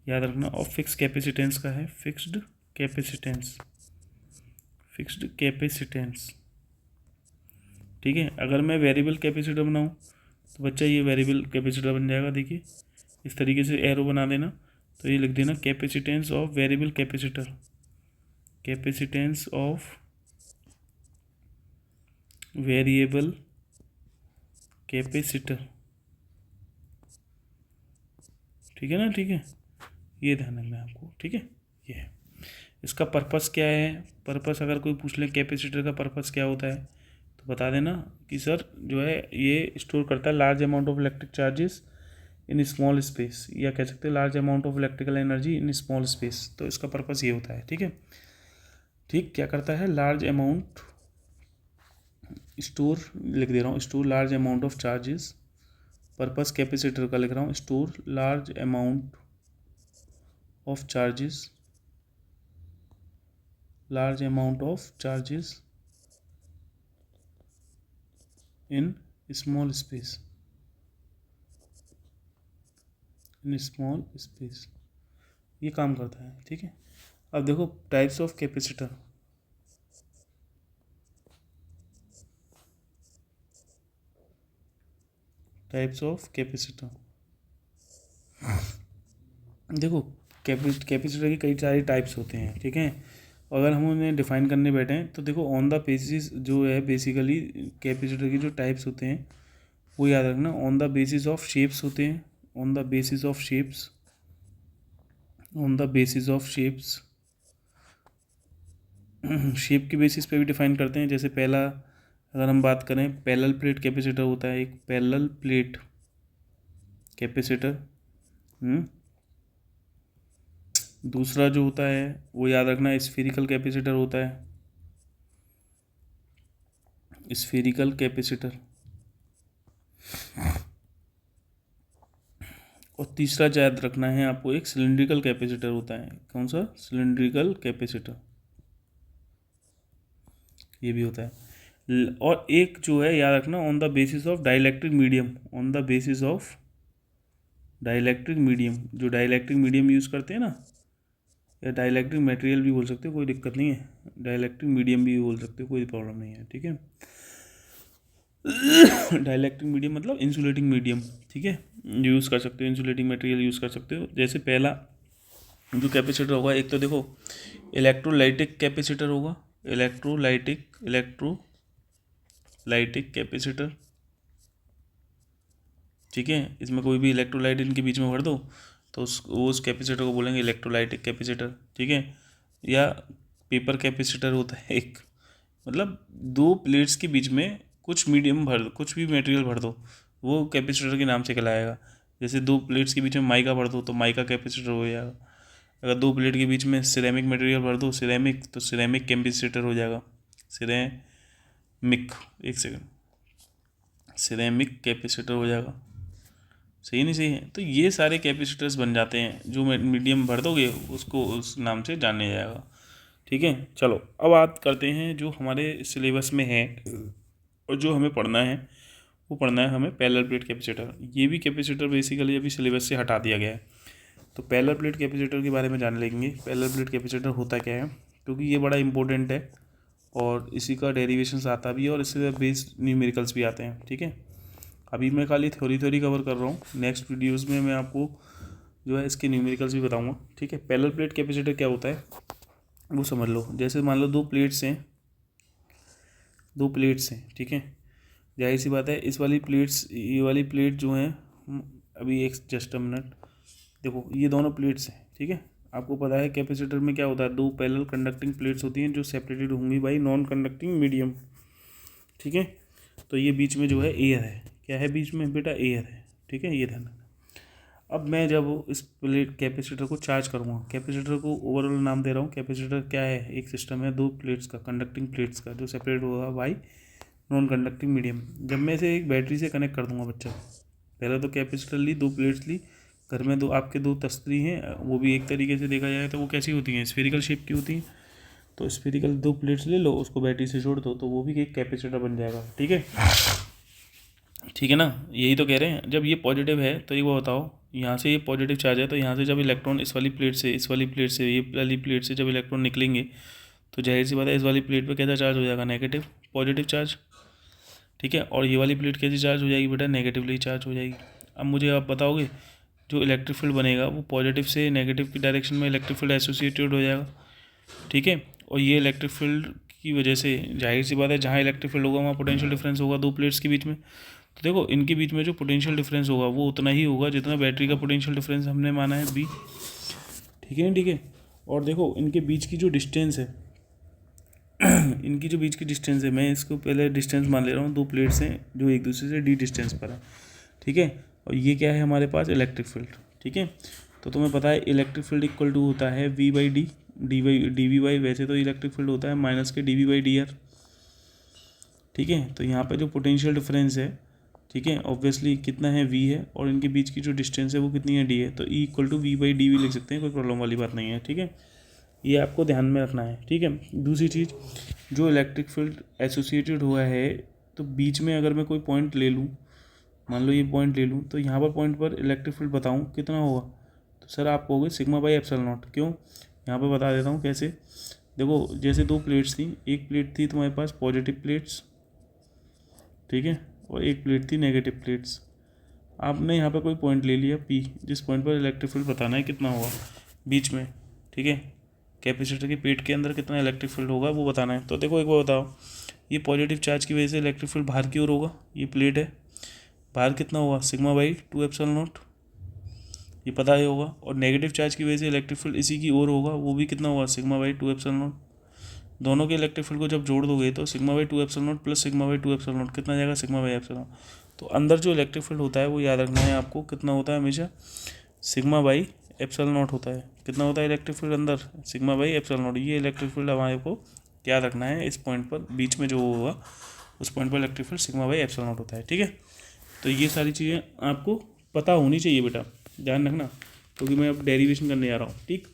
याद रखना, और फिक्स कैपेसिटेंस का है, फिक्स्ड कैपेसिटेंस, ठीक है। अगर मैं वेरिएबल कैपेसिटर बनाऊँ तो बच्चा ये वेरिएबल कैपेसिटर बन जाएगा, देखिए इस तरीके से एरो बना देना, तो ये लिख देना capacitance of variable capacitor, capacitance of variable capacitor, ठीक है ना, ठीक है, ये ध्यान रखना है आपको, ठीक है। ये है इसका पर्पस क्या है, पर्पस अगर कोई पूछ ले कैपेसिटर का पर्पस क्या होता है तो बता देना कि सर जो है ये स्टोर करता है large amount of electric charges in small space, या कह सकते हैं large amount of electrical energy in small space. तो इसका पर्पस ये होता है, ठीक है, ठीक। क्या करता है, लार्ज अमाउंट स्टोर, लिख दे रहा हूँ store large amount of charges, purpose capacitor का लिख रहा हूँ, store large amount of charges, large amount of charges in small space, in small space, ये काम करता है, ठीक है। अब देखो types of capacitor, types of capacitor, देखो कैपेसिटर की कई सारे टाइप्स होते हैं, ठीक है। अगर हम उन्हें डिफाइन करने बैठे हैं तो देखो ऑन द बेसिस जो है बेसिकली कैपेसिटर की जो टाइप्स होते हैं वो याद रखना, on the basis of shapes होते हैं, on the basis of shapes, on the basis of shapes, shape की बेसिस पे भी डिफाइन करते हैं। जैसे पहला अगर हम बात करें, पैरेलल प्लेट कैपेसिटर होता है, एक पैरेलल प्लेट कैपेसिटर, दूसरा जो होता है वो याद रखना स्फेरिकल कैपेसिटर होता है, स्फेरिकल कैपेसिटर, और तीसरा याद रखना है आपको, एक सिलिंड्रिकल कैपेसिटर होता है। कौन सा? सिलिंड्रिकल कैपेसिटर, ये भी होता है। और एक जो है याद रखना, on the basis of dielectric medium, on the basis of dielectric medium, जो डाइलेक्ट्रिक मीडियम यूज़ करते हैं ना, या डाइलेक्ट्रिक मटेरियल भी बोल सकते हो, कोई दिक्कत नहीं है, डाइलेक्ट्रिक मीडियम भी बोल सकते हो, कोई प्रॉब्लम नहीं है, ठीक है। डाइलेक्ट्रिक मीडियम मतलब इंसुलेटिंग मीडियम, ठीक है, यूज़ कर सकते हो, इंसुलेटिंग मटेरियल यूज़ कर सकते हो। जैसे पहला जो कैपेसिटर होगा, एक तो देखो इलेक्ट्रोलाइटिक कैपेसिटर होगा, इलेक्ट्रोलाइटिक कैपेसिटर, ठीक है। इसमें कोई भी इलेक्ट्रोलाइट इनके बीच में भर दो तो उस कैपेसिटर को बोलेंगे इलेक्ट्रोलाइटिक कैपेसिटर, ठीक है। या पेपर कैपेसिटर होता है एक, मतलब दो प्लेट्स के बीच में कुछ भी मटेरियल भर दो, वो कैपेसिटर के नाम से कहलाएगा। जैसे दो प्लेट्स के बीच में माइका भर दो तो माइका कैपेसिटर हो जाएगा। अगर दो प्लेट के बीच में सिरेमिक मटेरियल भर दो, सिरेमिक, तो सिरेमिक कैपेसिटर हो जाएगा। सिरेमिक कैपेसिटर हो जाएगा, सही नहीं सही है? तो ये सारे कैपेसिटर्स बन जाते हैं, जो मीडियम भर दोगे उसको उस नाम से जाने जाएगा, ठीक है। चलो अब बात करते हैं जो हमारे सिलेबस में है और जो हमें पढ़ना है, वो पढ़ना है हमें पैरेलल प्लेट कैपेसिटर। ये भी कैपेसिटर बेसिकली अभी सिलेबस से हटा दिया गया है, तो पैरेलल प्लेट कैपेसिटर के बारे में जान लेंगे। पैरेलल प्लेट कैपेसिटर होता क्या है, क्योंकि ये बड़ा इंपॉर्टेंट है और इसी का डेरिवेशंस आता भी है और इससे बेस्ड न्यूमेरिकल्स भी आते हैं, ठीक है। अभी मैं खाली थ्योरी कवर कर रहा हूँ, नेक्स्ट वीडियोज़ में मैं आपको जो है इसके न्यूमेरिकल्स भी बताऊँगा, ठीक है। पैरेलल प्लेट कैपेसिटर क्या होता है वो समझ लो। जैसे मान लो दो प्लेट्स हैं, ठीक है। जाहिर सी बात है ये वाली प्लेट जो है, अभी एक जस्ट अ मिनट, देखो ये दोनों प्लेट्स हैं, ठीक है। आपको पता है कैपेसिटर में क्या होता है, दो पैरेलल कंडक्टिंग प्लेट्स होती हैं जो सेपरेटेड होंगी बाई नॉन कंडक्टिंग मीडियम, ठीक है। तो ये बीच में जो है एयर है, क्या है बीच में बेटा? एयर है, ठीक है, ये ध्यान रखना। अब मैं जब इस प्लेट कैपेसिटर को चार्ज करूँगा, कैपेसिटर को ओवरऑल नाम दे रहा हूँ। कैपेसिटर क्या है? एक सिस्टम है दो प्लेट्स का, कंडक्टिंग प्लेट्स का, जो सेपरेट होगा बाई नॉन कंडक्टिंग मीडियम। जब मैं इसे एक बैटरी से कनेक्ट कर दूंगा बच्चा, पहले तो कैपेसिटर ली, दो प्लेट्स ली, घर में आपके दो तस्तरी हैं, वो भी एक तरीके से देखा जाए तो वो कैसी होती हैं? स्फेरिकल शेप की होती हैं। तो स्फेरिकल दो प्लेट्स ले लो, उसको बैटरी से जोड़ दो, तो वो भी एक कैपेसिटर बन जाएगा, ठीक है, ठीक है ना। यही तो कह रहे हैं। जब ये पॉजिटिव है तो ये वो बताओ, यहाँ से ये पॉजिटिव चार्ज है, तो यहाँ से जब इलेक्ट्रॉन इस वाली प्लेट से ये वाली प्लेट से जब इलेक्ट्रॉन निकलेंगे तो जाहिर सी बात है इस वाली प्लेट पे कैसा चार्ज हो जाएगा? नेगेटिव, पॉजिटिव चार्ज, ठीक है। और ये वाली प्लेट कैसी चार्ज हो जाएगी बेटा? नेगेटिवली चार्ज हो जाएगी। अब मुझे आप बताओगे जो इलेक्ट्रिक फील्ड बनेगा वो पॉजिटिव से नेगेटिव की डायरेक्शन में इलेक्ट्रिक फील्ड एसोसिएटेड हो जाएगा, ठीक है। और ये इलेक्ट्रिक फील्ड की वजह से जाहिर सी बात है जहाँ इलेक्ट्रिक फील्ड होगा वहाँ पोटेंशियल डिफरेंस होगा दो प्लेट्स के बीच में। तो देखो इनके बीच में जो पोटेंशियल डिफरेंस होगा वो उतना ही होगा जितना बैटरी का पोटेंशियल डिफरेंस हमने माना है बी, ठीक है, ठीक है। और देखो इनके बीच की जो डिस्टेंस है मैं इसको पहले डिस्टेंस मान ले रहा हूँ, दो प्लेट्स हैं जो एक दूसरे से डी डिस्टेंस पर है, ठीक है। और ये क्या है हमारे पास? इलेक्ट्रिक फील्ड, ठीक है। तो तुम्हें पता है इलेक्ट्रिक फील्ड इक्वल टू होता है V by D, D V by, वैसे तो इलेक्ट्रिक फील्ड होता है माइनस के D V by D R, ठीक है। तो यहाँ पे जो पोटेंशियल डिफरेंस है, ठीक है, ऑब्वियसली कितना है? वी है, और इनके बीच की जो डिस्टेंस है वो कितनी है? डी है। तो E equal to V by D V लिख सकते हैं, कोई प्रॉब्लम वाली बात नहीं है, ठीक है। ये आपको ध्यान में रखना है, ठीक है। दूसरी चीज़, जो इलेक्ट्रिक फील्ड एसोसिएटेड हुआ है, तो बीच में अगर मैं कोई पॉइंट ले लूँ, मान लो ये पॉइंट ले लूँ, तो यहाँ पर पॉइंट पर इलेक्ट्रिक फील्ड बताऊँ कितना होगा? तो सर आप कहोगे सिग्मा बाई एप्सिलॉन नॉट। क्यों? यहाँ पर बता देता हूँ कैसे। देखो जैसे दो प्लेट्स थी, एक प्लेट थी तुम्हारे पास पॉजिटिव प्लेट्स, ठीक है, और एक प्लेट थी नेगेटिव प्लेट्स। आपने यहाँ पर कोई पॉइंट ले लिया पी, जिस पॉइंट पर इलेक्ट्रिक फील्ड बताना है कितना होगा बीच में, ठीक है। कैपेसिटर के पेट के अंदर कितना इलेक्ट्रिक फील्ड होगा वो बताना है। तो देखो एक बार बताओ, ये पॉजिटिव चार्ज की वजह से इलेक्ट्रिक फील्ड बाहर की ओर होगा, ये प्लेट है, बाहर कितना होगा? सिग्मा बाई 2 एप्सिलॉन नॉट, ये पता ही होगा। और नेगेटिव चार्ज की वजह से इलेक्ट्रिक फील्ड इसी की ओर होगा, वो भी कितना होगा? Sigma by 2 epsilon not. दोनों के इलेक्ट्रिक फील्ड को जब जोड़ दोगे तो sigma by 2 epsilon not plus sigma by 2 epsilon not कितना जाएगा? Sigma by epsilon. तो अंदर जो इलेक्ट्रिक फील्ड होता है वो याद रखना है आपको, कितना होता है? हमेशा सिग्मा बाई एप्सिलॉन नॉट होता है। कितना होता है इलेक्ट्रिक फील्ड अंदर? Sigma by epsilon not. ये इलेक्ट्रिक फील्ड हमारे को याद रखना है, इस पॉइंट पर बीच में जो होगा उस पॉइंट पर electric field sigma by epsilon not होता है, ठीक है। तो ये सारी चीज़ें आपको पता होनी चाहिए बेटा। ध्यान रखना, क्योंकि मैं अब डेरिवेशन करने जा रहा हूँ, ठीक।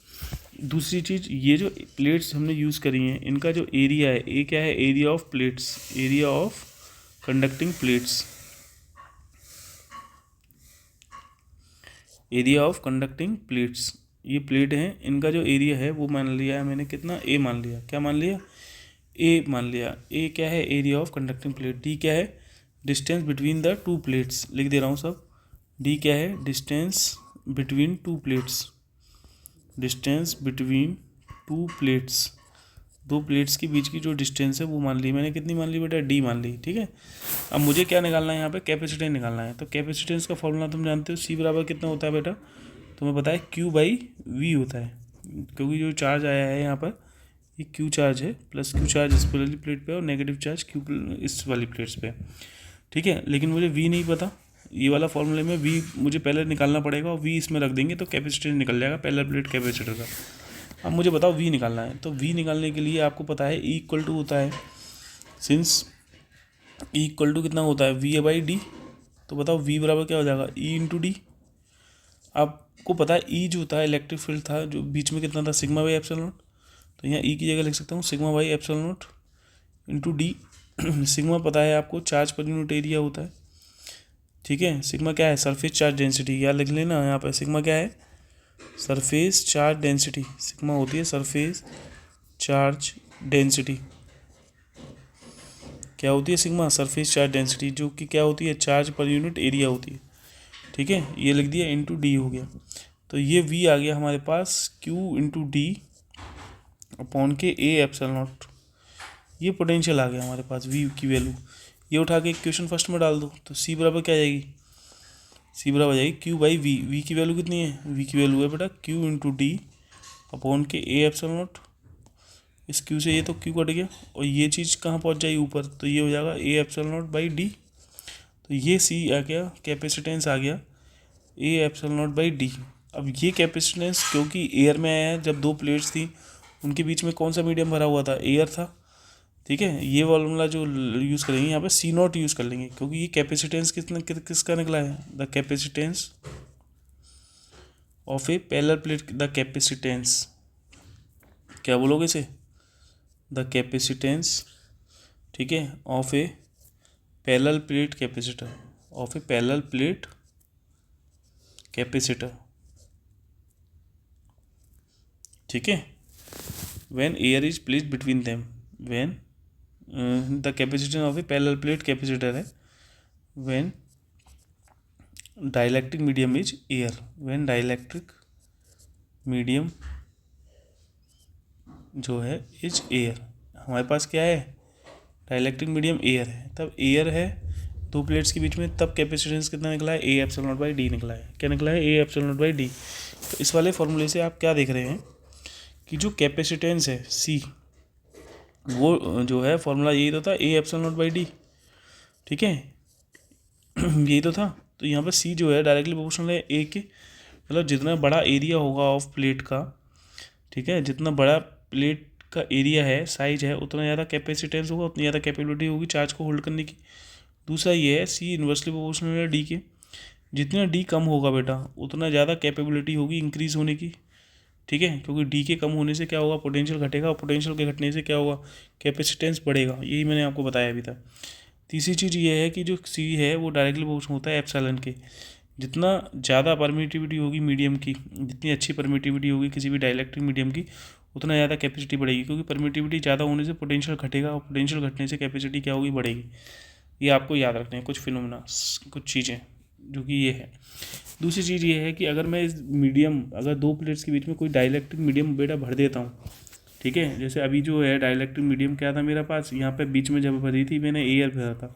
दूसरी चीज़, ये जो प्लेट्स हमने यूज़ करी हैं, इनका जो एरिया है, ये क्या है, area of plates, area of conducting plates, area of conducting plates. ये प्लेट हैं, इनका जो एरिया है वो मान लिया है मैंने कितना, ए मान लिया, क्या मान लिया, ए मान लिया। ए क्या है, area of conducting plate. D क्या है, distance between the two plates, लिख दे रहा हूँ सब। डी क्या है, distance between two plates, distance between two plates, दो प्लेट्स के बीच की जो डिस्टेंस है वो मान ली मैंने, कितनी मान ली बेटा, डी मान ली, ठीक है। अब मुझे क्या निकालना है यहाँ पे, कैपेसिटेंस निकालना है। तो कैपेसिटेंस का फॉर्मूला तुम जानते हो, सी बराबर कितना होता है बेटा, तुम्हें पता है क्यू बाई वी होता है, क्योंकि जो चार्ज आया है यहाँ पर ये क्यू चार्ज है, प्लस क्यू चार्ज इस वाली प्लेट पे और नेगेटिव चार्ज क्यू इस वाली प्लेट्स पे, ठीक है। लेकिन मुझे वी नहीं पता, ये वाला फॉर्मूले में वी मुझे पहले निकालना पड़ेगा और वी इसमें रख देंगे तो कैपेसिटेंस निकल जाएगा पहला प्लेट कैपेसिटर का। अब मुझे बताओ वी निकालना है, तो वी निकालने के लिए आपको पता है ई इक्वल टू होता है, सिंस ई इक्वल टू कितना होता है, वी ए बाई डी। तो बताओ वी बराबर क्या हो जाएगा, ई इंटू डी। आपको पता है ई जो होता है इलेक्ट्रिक फील्ड था जो बीच में कितना था, सिग्मा बाई एप्सिलॉन नॉट। तो यहाँ ई की जगह लिख सकता हूँ sigma by epsilon nought into D. Sigma पता है आपको, चार्ज पर यूनिट एरिया होता है, ठीक है। सिग्मा क्या है, सरफेस चार्ज डेंसिटी, याद लिख लेना यहाँ पर, सिग्मा क्या है, सरफेस चार्ज डेंसिटी। सिग्मा होती है सरफेस चार्ज डेंसिटी, क्या होती है सिग्मा, सरफेस चार्ज डेंसिटी, जो कि क्या होती है, चार्ज पर यूनिट एरिया होती है, ठीक है। ये लिख दिया, इंटू डी हो गया। तो ये वी आ गया हमारे पास क्यू इंटू डी अपॉन के ए एप्सिलॉन नॉट। ये पोटेंशियल आ गया हमारे पास, वी की वैल्यू। ये उठा के इक्वेशन फर्स्ट में डाल दो, तो सी बराबर क्या आ जाएगी, सी बराबर आ जाएगी क्यू बाई वी। वी की वैल्यू कितनी है, वी की वैल्यू है बेटा क्यू इंटू डी अपॉन के ए एप्सिलॉन नॉट। इस क्यू से ये तो क्यू कट गया और ये चीज़ कहाँ पहुँच जाएगी ऊपर, तो ये हो जाएगा A epsilon not by D. तो ये सी आ गया, कैपेसिटेंस आ गया A epsilon not by D. अब ये कैपेसिटेंस क्योंकि एयर में आया है, जब दो प्लेट्स थी उनके बीच में कौन सा मीडियम भरा हुआ था, एयर था, ठीक है। ये फॉर्मूला जो यूज़ करेंगे यहाँ पे सी नॉट यूज़ कर लेंगे, क्योंकि ये कैपेसिटेंस किसका निकला है, the capacitance of a parallel plate, the capacitance, क्या बोलोगे इसे, द कैपेसिटेंस, ठीक है, of a parallel plate capacitor, of a parallel plate capacitor, ठीक है। When air is placed between them, when the capacitance of a parallel plate capacitor है, when dielectric medium is air, when dielectric medium जो है is air. हमारे पास क्या है, dielectric medium air है, तब एयर है दो प्लेट्स के बीच में, तब कैपेसिटेंस कितना निकला है, A epsilon not by D निकला है। क्या निकला है, A epsilon not by D. तो इस वाले फॉर्मूले से आप क्या देख रहे हैं कि जो कैपेसिटेंस है सी, वो जो है फॉर्मूला यही तो था, A epsilon not by D, ठीक है। यही तो था। तो यहाँ पर सी जो है डायरेक्टली प्रोपोर्शनल है ए के, मतलब जितना बड़ा एरिया होगा ऑफ प्लेट का, ठीक है, जितना बड़ा प्लेट का एरिया है, साइज है, उतना ज़्यादा कैपेसिटेंस होगा, उतनी ज़्यादा कैपेबिलिटी होगी चार्ज को होल्ड करने की। दूसरा ये है सी इन्वर्सली प्रोपोर्शनल है डी के, जितना डी कम होगा बेटा उतना ज़्यादा कैपेबिलिटी होगी इंक्रीज़ होने की, ठीक है, क्योंकि डी के कम होने से क्या होगा, पोटेंशियल घटेगा, और पोटेंशियल के घटने से क्या होगा, कैपेसिटेंस बढ़ेगा। यही मैंने आपको बताया अभी तक। तीसरी चीज़ ये है कि जो सी है वो डायरेक्टली प्रोपोर्शनल होता है एप्सिलॉन के। जितना ज़्यादा परमिटिविटी होगी मीडियम की, जितनी अच्छी परमिटिविटी होगी किसी भी डाइलेक्ट्रिक मीडियम की, उतना ज़्यादा कैपेसिटी बढ़ेगी, क्योंकि परमिटिविटी ज़्यादा होने से पोटेंशियल घटेगा और पोटेंशियल घटने से कैपेसिटी क्या होगी, बढ़ेगी। ये आपको याद रखने हैं कुछ फिनोमेना, कुछ चीज़ें जो कि ये है। दूसरी चीज़ ये है कि अगर मैं इस मीडियम, अगर दो प्लेट्स के बीच में कोई डाइलेक्ट्रिक मीडियम बेटा भर देता हूँ, ठीक है, जैसे अभी जो है डाइलेक्ट्रिक मीडियम क्या था मेरे पास, यहाँ पे बीच में जब भरी थी मैंने एयर भरा था।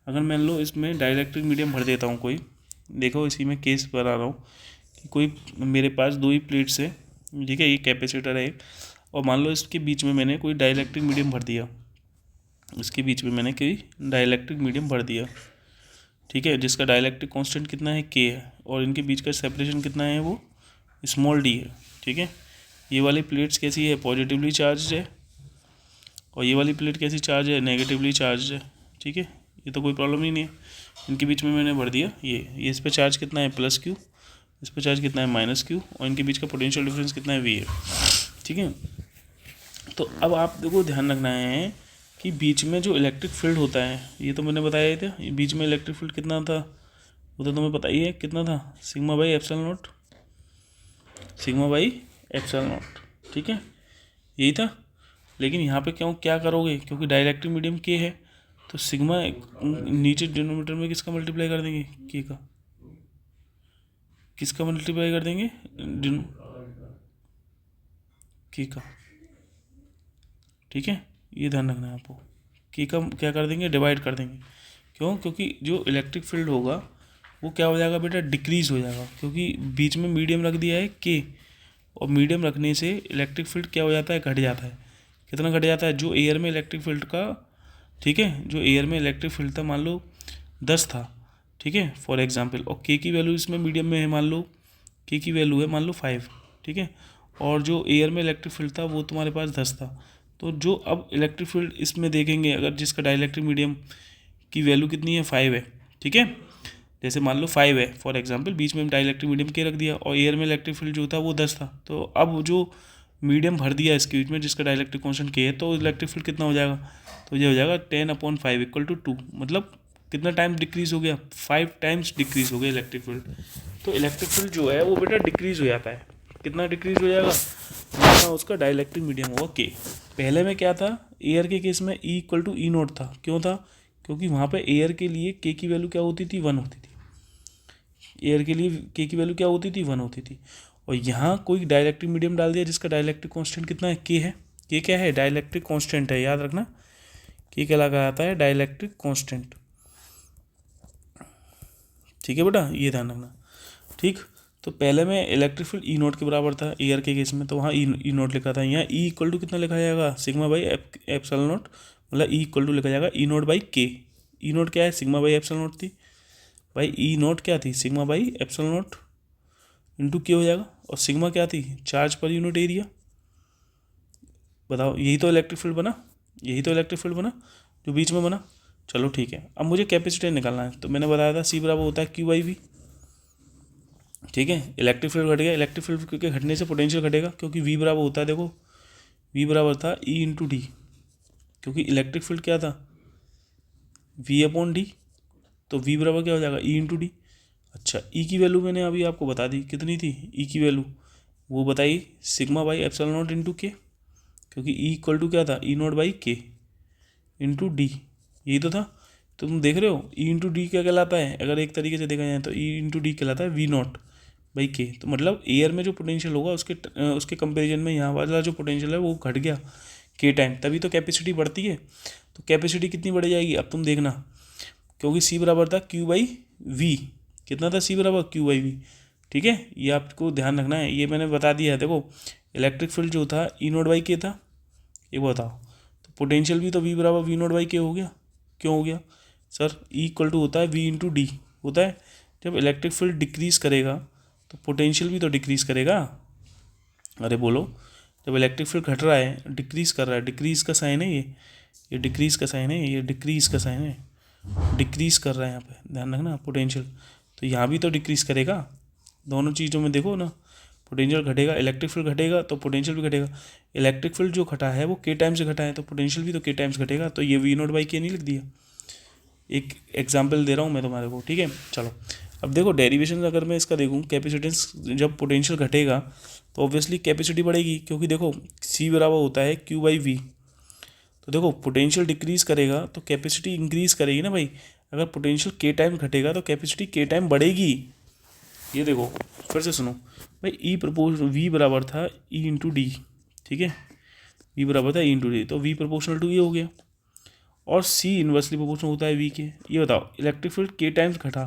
अगर मान लो इसमें डाइलेक्ट्रिक मीडियम भर देता हूँ कोई, देखो इसी में केस बना रहा हूँ कि कोई मेरे पास दो ही प्लेट्स है, ठीक है, ये कैपेसिटर है एक, और मान लो इसके बीच में मैंने कोई डाइलेक्ट्रिक मीडियम भर दिया, इसके बीच में मैंने कोई डाइलेक्ट्रिक मीडियम भर दिया, ठीक है, जिसका डाइलेक्ट्रिक कांस्टेंट कितना है, के है, और इनके बीच का सेपरेशन कितना है, वो स्मॉल डी है, ठीक है। ये वाली प्लेट्स कैसी है, पॉजिटिवली चार्ज है, और ये वाली प्लेट कैसी चार्ज है, नेगेटिवली चार्ज है, ठीक है। ये तो कोई प्रॉब्लम ही नहीं है, इनके बीच में मैंने भर दिया ये इस पर चार्ज कितना है, प्लस क्यू, इस पर चार्ज कितना है माइनस क्यू, और इनके बीच का पोटेंशियल डिफरेंस कितना है वी है। ठीक है, तो अब आप देखो ध्यान रखना है कि बीच में जो इलेक्ट्रिक फील्ड होता है, ये तो मैंने बताया ही था, ये बीच में इलेक्ट्रिक फील्ड कितना था वो तो तुम्हें पता ही है कितना था, sigma by epsilon not, sigma by epsilon not. ठीक है, यही था। लेकिन यहाँ पे क्यों क्या करोगे, क्योंकि डाइलेक्ट्रिक मीडियम के है तो सिग्मा नीचे डिनोमिनेटर में किसका मल्टीप्लाई कर देंगे, के का, किसका मल्टीप्लाई कर देंगे, के का। ठीक है, ये ध्यान रखना है आपको, के का क्या कर देंगे, डिवाइड कर देंगे। क्यों, क्योंकि जो इलेक्ट्रिक फील्ड होगा वो क्या हो जाएगा बेटा, डिक्रीज हो जाएगा, क्योंकि बीच में मीडियम रख दिया है के, और मीडियम रखने से इलेक्ट्रिक फील्ड क्या हो जाता है, घट जाता है। कितना घट जाता है, जो एयर में इलेक्ट्रिक फील्ड का, ठीक है, जो एयर में इलेक्ट्रिक फील्ड था मान लो 10 था, ठीक है फॉर एग्जांपल, और के की वैल्यू इसमें मीडियम में है मान लो, के की वैल्यू है मान लो 5, ठीक है, और जो एयर में इलेक्ट्रिक फील्ड था वो तुम्हारे पास 10 था। तो जो अब इलेक्ट्रिक फील्ड इसमें देखेंगे, अगर जिसका डाइलेक्ट्रिक मीडियम की वैल्यू कितनी है 5 है, ठीक है, जैसे मान लो 5 है फॉर एग्जांपल, बीच में डाइलेक्ट्रिक मीडियम के रख दिया, और एयर में इलेक्ट्रिक फील्ड जो था वो 10 था, तो अब जो मीडियम भर दिया इसके बीच में जिसका डाइलेक्ट्रिक कांस्टेंट के है, तो इलेक्ट्रिक फील्ड कितना हो जाएगा, तो ये हो जाएगा 10/5 इक्वल टू 2, मतलब कितना टाइम डिक्रीज हो गया, 5 टाइम्स डिक्रीज हो गया इलेक्ट्रिक फील्ड। तो इलेक्ट्रिक फील्ड जो है वो बेटा डिक्रीज हो जाता है, कितना डिक्रीज हो जाएगा, जितना उसका डाइलेक्ट्रिक मीडियम होगा के। पहले में क्या था, एयर के केस में E equal to E nought था, क्यों था, क्योंकि वहाँ पे एयर के लिए के की वैल्यू क्या होती थी, 1 होती थी, एयर के लिए के की वैल्यू क्या होती थी, 1 होती थी। और यहाँ कोई डाइलेक्ट्रिक मीडियम डाल दिया जिसका डाइलेक्ट्रिक कांस्टेंट कितना है, के है, के क्या है, डाइलेक्ट्रिक कांस्टेंट है, याद रखना, के क्या लगा आता है, डाइलेक्ट्रिक कांस्टेंट। ठीक है बेटा, ये ध्यान रखना। ठीक, तो पहले में इलेक्ट्रिक फील्ड ई नोट के बराबर था एयर के केस में, तो वहाँ ई नोट लिखा था, यहाँ ई इक्वल टू कितना लिखा जाएगा, सिग्मा बाई एप्सिलॉन नोट, मतलब ई इक्वल टू लिखा जाएगा ई नोट बाई के। ई नोट क्या है, सिग्मा बाई एप्सिलॉन नोट थी भाई, ई नोट क्या थी, sigma by epsilon note into के हो जाएगा, और सिग्मा क्या थी, चार्ज पर यूनिट एरिया। बताओ, यही तो इलेक्ट्रिक फील्ड बना, यही तो इलेक्ट्रिक फील्ड बना जो बीच में बना। चलो ठीक है, अब मुझे कैपेसिटी निकालना है, तो मैंने बताया था सी बराबर होता है क्यू बाई वी। ठीक है, इलेक्ट्रिक फील्ड घट गया, इलेक्ट्रिक फील्ड के घटने से पोटेंशियल घटेगा, क्योंकि वी बराबर होता है, देखो वी बराबर था ई इंटू डी, क्योंकि इलेक्ट्रिक फील्ड क्या था, वी अपॉन डी, तो वी बराबर क्या हो जाएगा, ई इंटू डी। अच्छा, ई की वैल्यू मैंने अभी आपको बता दी, कितनी थी ई की वैल्यू, वो बताई sigma by epsilon nought into के, क्योंकि ई इक्वल टू क्या था, ई नॉट बाई के इंटू डी, यही तो था। तो तुम देख रहे हो ई इंटू डी क्या कहलाता है, अगर एक तरीके से देखा जाए तो ई इंटू डी कहलाता है वी नॉट बाई के। तो मतलब एयर में जो पोटेंशियल होगा उसके कंपेरिजन में यहाँ वाला जो पोटेंशियल है वो घट गया के टाइम, तभी तो कैपेसिटी बढ़ती है। तो कैपेसिटी कितनी बढ़ जाएगी, अब तुम देखना, क्योंकि सी बराबर था क्यू बाई वी, कितना था सी बराबर क्यू बाई वी। ठीक है, ये आपको ध्यान रखना है, ये मैंने बता दिया है। देखो इलेक्ट्रिक फील्ड जो था ई नोट बाई के था, ये बताओ, तो पोटेंशियल भी तो वी बराबर वी नोट बाई के हो गया। क्यों हो गया सर, ई इक्वल टू होता है वी इंटू डी होता है। जब इलेक्ट्रिक फील्ड डिक्रीज करेगा तो पोटेंशियल भी तो डिक्रीज करेगा। अरे बोलो, जब इलेक्ट्रिक फील्ड घट रहा है, डिक्रीज कर रहा है, डिक्रीज का साइन है ये डिक्रीज का साइन है, ये डिक्रीज का साइन है, डिक्रीज कर रहा है यहाँ पे, ध्यान रखना पोटेंशियल, तो यहाँ भी तो डिक्रीज करेगा। दोनों चीज़ों में देखो ना, पोटेंशियल घटेगा, इलेक्ट्रिक फील्ड घटेगा तो पोटेंशियल भी घटेगा। इलेक्ट्रिक फील्ड जो घटा है वो के टाइम से घटा है, तो पोटेंशियल भी तो के टाइम्स घटेगा। तो ये वी नोट बाई के नहीं लिख दिया, एक एग्जाम्पल दे रहा हूँ मैं तुम्हारे को। ठीक है, चलो अब देखो डेरिवेशन अगर मैं इसका देखूँ, कैपेसिटेंस जब पोटेंशियल घटेगा तो ऑब्वियसली कैपेसिटी बढ़ेगी, क्योंकि देखो सी बराबर होता है क्यू बाई वी। तो देखो पोटेंशियल डिक्रीज करेगा तो कैपेसिटी इंक्रीज करेगी ना भाई। अगर पोटेंशियल के टाइम घटेगा तो कैपेसिटी के टाइम बढ़ेगी। ये देखो फिर से सुनो भाई, ई प्रपोज वी बराबर था ई इंटू डी, ठीक है, वी बराबर था ई इंटू डी, तो वी प्रोपोर्शनल टू ये हो गया, और सी इन्वर्सली प्रोपोर्शनल होता है वी के। ये बताओ इलेक्ट्रिक फील्ड के टाइम्स घटा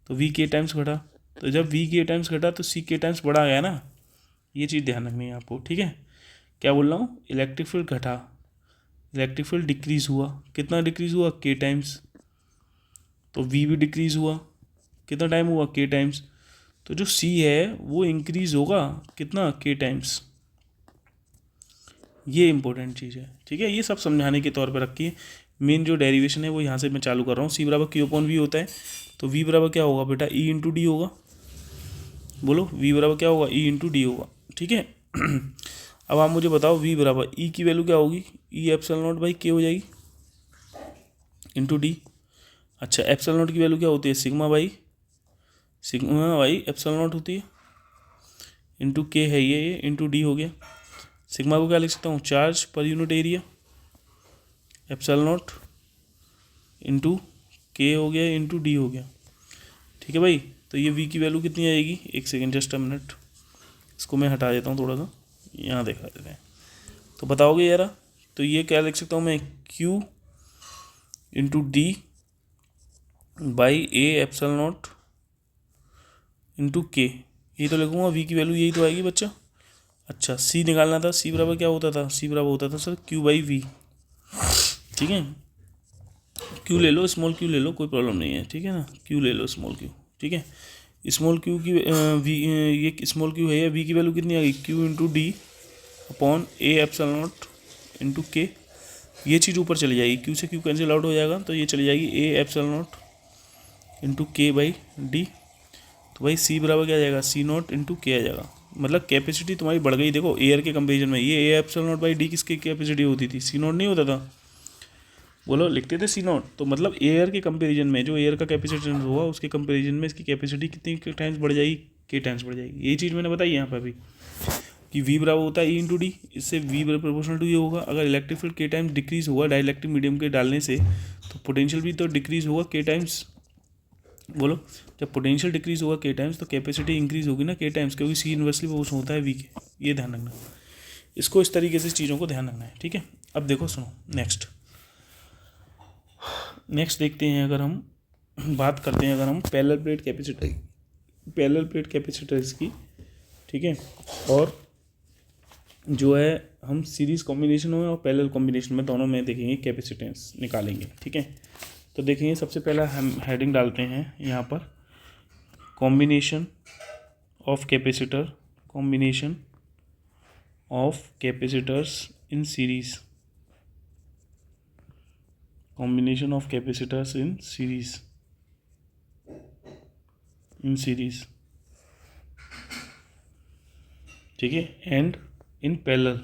तो वी के टाइम्स घटा, तो जब वी के टाइम्स घटा तो सी के टाइम्स बढ़ा गया ना। ये चीज़ ध्यान रखनी है आपको। ठीक है, क्या बोल रहा हूँ, इलेक्ट्रिक फील्ड घटा, इलेक्ट्रिक फील्ड डिक्रीज़ हुआ, कितना डिक्रीज़ हुआ के टाइम्स, तो वी भी डिक्रीज़ हुआ, कितना टाइम हुआ के टाइम्स, तो जो सी है वो इंक्रीज़ होगा कितना के टाइम्स। ये इंपॉर्टेंट चीज़ है। ठीक है, ये सब समझाने के तौर पर रखिए। मेन जो डेरिवेशन है वो यहाँ से मैं चालू कर रहा हूँ। सी बराबर क्यू अपॉन वी होता है, तो वी बराबर क्या होगा बेटा, ई इंटू डी होगा। बोलो वी बराबर क्या होगा, ई इंटू डी होगा, ठीक है। अब आप मुझे बताओ वी बराबर ई की वैल्यू क्या होगी, ई एप्सिलॉन नॉट बाई के हो जाएगी इंटू डी। अच्छा एप्सिलॉन नॉट की वैल्यू क्या होती है, सिग्मा बाई एप्सिलॉन नॉट होती है, इंटू के है ये इंटू डी हो गया। सिग्मा को क्या लिख सकता हूँ, charge per unit area, epsilon nought into के हो गया इंटू डी हो गया, ठीक है भाई। तो ये वी की वैल्यू कितनी आएगी, एक सेकेंड जस्ट अ मिनट, इसको मैं हटा देता हूँ थोड़ा सा, यहाँ दिखा देते हैं तो बताओगे यार। तो ये क्या लिख सकता हूँ मैं, Q into D by A epsilon nought into के, यही तो लिखूँगा, वी की वैल्यू यही तो आएगी बच्चा। अच्छा सी निकालना था, सी बराबर क्या होता था, सी बराबर होता था सर क्यू बाई वी, ठीक है। क्यू ले लो, स्मॉल क्यू ले लो, कोई प्रॉब्लम नहीं है, ठीक है ना, क्यू ले लो स्मॉल क्यू, ठीक है। स्मॉल क्यू की वी, ये स्मॉल क्यू है या वी की वैल्यू कितनी आ गई, Q into D upon A epsilon nought into के, ये चीज़ ऊपर चली जाएगी, क्यू से क्यू कैंसिल आउट हो जाएगा, तो ये चली जाएगी ए एप्सिलॉन नॉट इंटू के बाई डी। तो भाई सी बराबर क्या आ जाएगा, सी नॉट इंटू के आ जाएगा, मतलब कैपेसिटी तुम्हारी बढ़ गई। देखो एयर के कंपेरिजन में ये A epsilon not by D किसकी कैपेसिटी होती थी, सी नॉट नहीं होता था, बोलो लिखते थे सी नॉट। तो मतलब एयर के कंपैरिजन में जो एयर का कैपेसिटेंस होगा उसके कंपैरिजन में इसकी कैपेसिटी कितनी टाइम्स बढ़ जाएगी, के टाइम्स बढ़ जाएगी। यही चीज़ मैंने बताई यहाँ पर भी कि वी बराबर होता है ई इंटू डी, इससे वी बराबर प्रोपोर्शनल टू ये होगा। अगर इलेक्ट्रिक फील्ड के टाइम्स डिक्रीज होगा डाइलेक्ट्रिक मीडियम के डालने से, तो पोटेंशियल भी तो डिक्रीज होगा के टाइम्स। बोलो जब पोटेंशियल डिक्रीज होगा के टाइम्स तो कैपेसिटी इंक्रीज होगी ना के टाइम्स, क्योंकि सी इन्वर्सली प्रोपोर्शनल होता है वी के। ये ध्यान रखना, इसको इस तरीके से चीज़ों को ध्यान रखना है, ठीक है। अब देखो सुनो नेक्स्ट देखते हैं, अगर हम बात करते हैं, अगर हम पैरेलल प्लेट कैपेसिटर्स की, ठीक है। और जो है हम सीरीज़ कॉम्बिनेशन में और पैरेलल कॉम्बिनेशन में दोनों में देखेंगे कैपेसिटेंस निकालेंगे, ठीक है। तो देखेंगे सबसे पहला हम हेडिंग डालते हैं यहाँ पर, combination of capacitors in series, combination of capacitors in series, ठीक है, एंड इन पैरेलल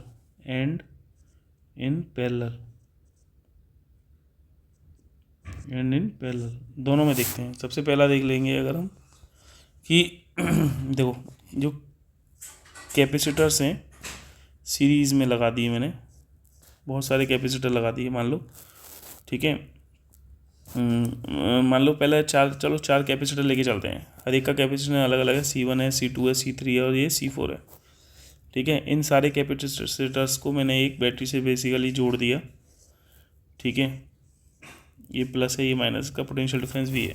दोनों में देखते हैं। सबसे पहला देख लेंगे अगर हम कि देखो जो कैपेसिटर्स हैं सीरीज़ में लगा दिए मैंने, बहुत सारे कैपेसिटर लगा दिए मान लो, ठीक है। मान लो पहले चार कैपेसिटर लेके चलते हैं, हर एक का कैपेसिटर अलग अलग है, C1 है, C2 है, C3 है और ये C4 है, ठीक है। इन सारे कैपेसिटर्स को मैंने एक बैटरी से बेसिकली जोड़ दिया, ठीक है। ये प्लस है, ये माइनस का पोटेंशियल डिफरेंस भी है।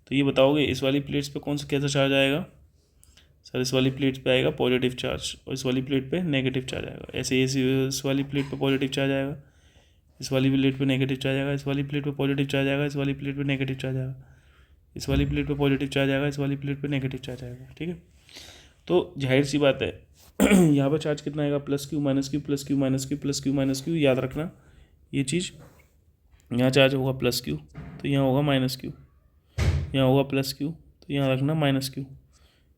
तो ये बताओगे इस वाली प्लेट्स पे कौन सा कैसा चार्ज आएगा, सर इस वाली प्लेट्स पे आएगा पॉजिटिव चार्ज और इस वाली प्लेट पे नेगेटिव चार्ज आएगा। ऐसे इस वाली प्लेट पे पॉजिटिव चार्ज आएगा, इस वाली प्लेट पे नेगेटिव चार्ज आएगा, इस वाली प्लेट पे पॉजिटिव चार्ज आएगा, इस वाली प्लेट पे नेगेटिव चार्ज आएगा, इस वाली प्लेट पे पॉजिटिव चार्ज आएगा, इस वाली प्लेट पे नेगेटिव चार्ज आएगा, ठीक है। तो जाहिर सी बात है यहाँ पर चार्ज कितना आएगा, plus Q minus Q plus Q minus Q plus Q minus Q, याद रखना ये चीज़। यहाँ चार्ज होगा प्लस क्यू तो यहाँ होगा माइनस क्यू, यहाँ होगा प्लस क्यू तो यहाँ रखना माइनस क्यू,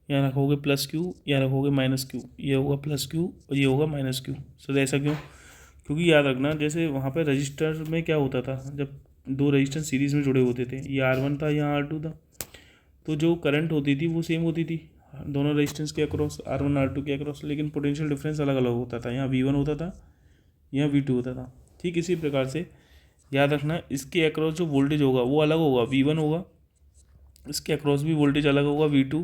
यहाँ रखोगे प्लस क्यू, यहाँ रखोगे माइनस क्यू, ये होगा प्लस क्यू और ये होगा माइनस क्यू। सर ऐसा क्यों, क्योंकि याद रखना जैसे वहाँ पे रजिस्टर में क्या होता था, जब दो रजिस्टर सीरीज़ में जुड़े होते थे, ये R1 था यहाँ R2 था, तो जो करंट होती थी वो सेम होती थी दोनों रजिस्टेंस के अक्रॉस, R1 R2 के अक्रॉस, लेकिन पोटेंशियल डिफरेंस अलग अलग होता था, यहाँ V1 होता था, यहाँ V2 होता था। ठीक इसी प्रकार से याद रखना इसके अक्रॉस जो वोल्टेज होगा वो अलग होगा, V1 होगा, इसके अक्रॉस भी वोल्टेज अलग होगा V2,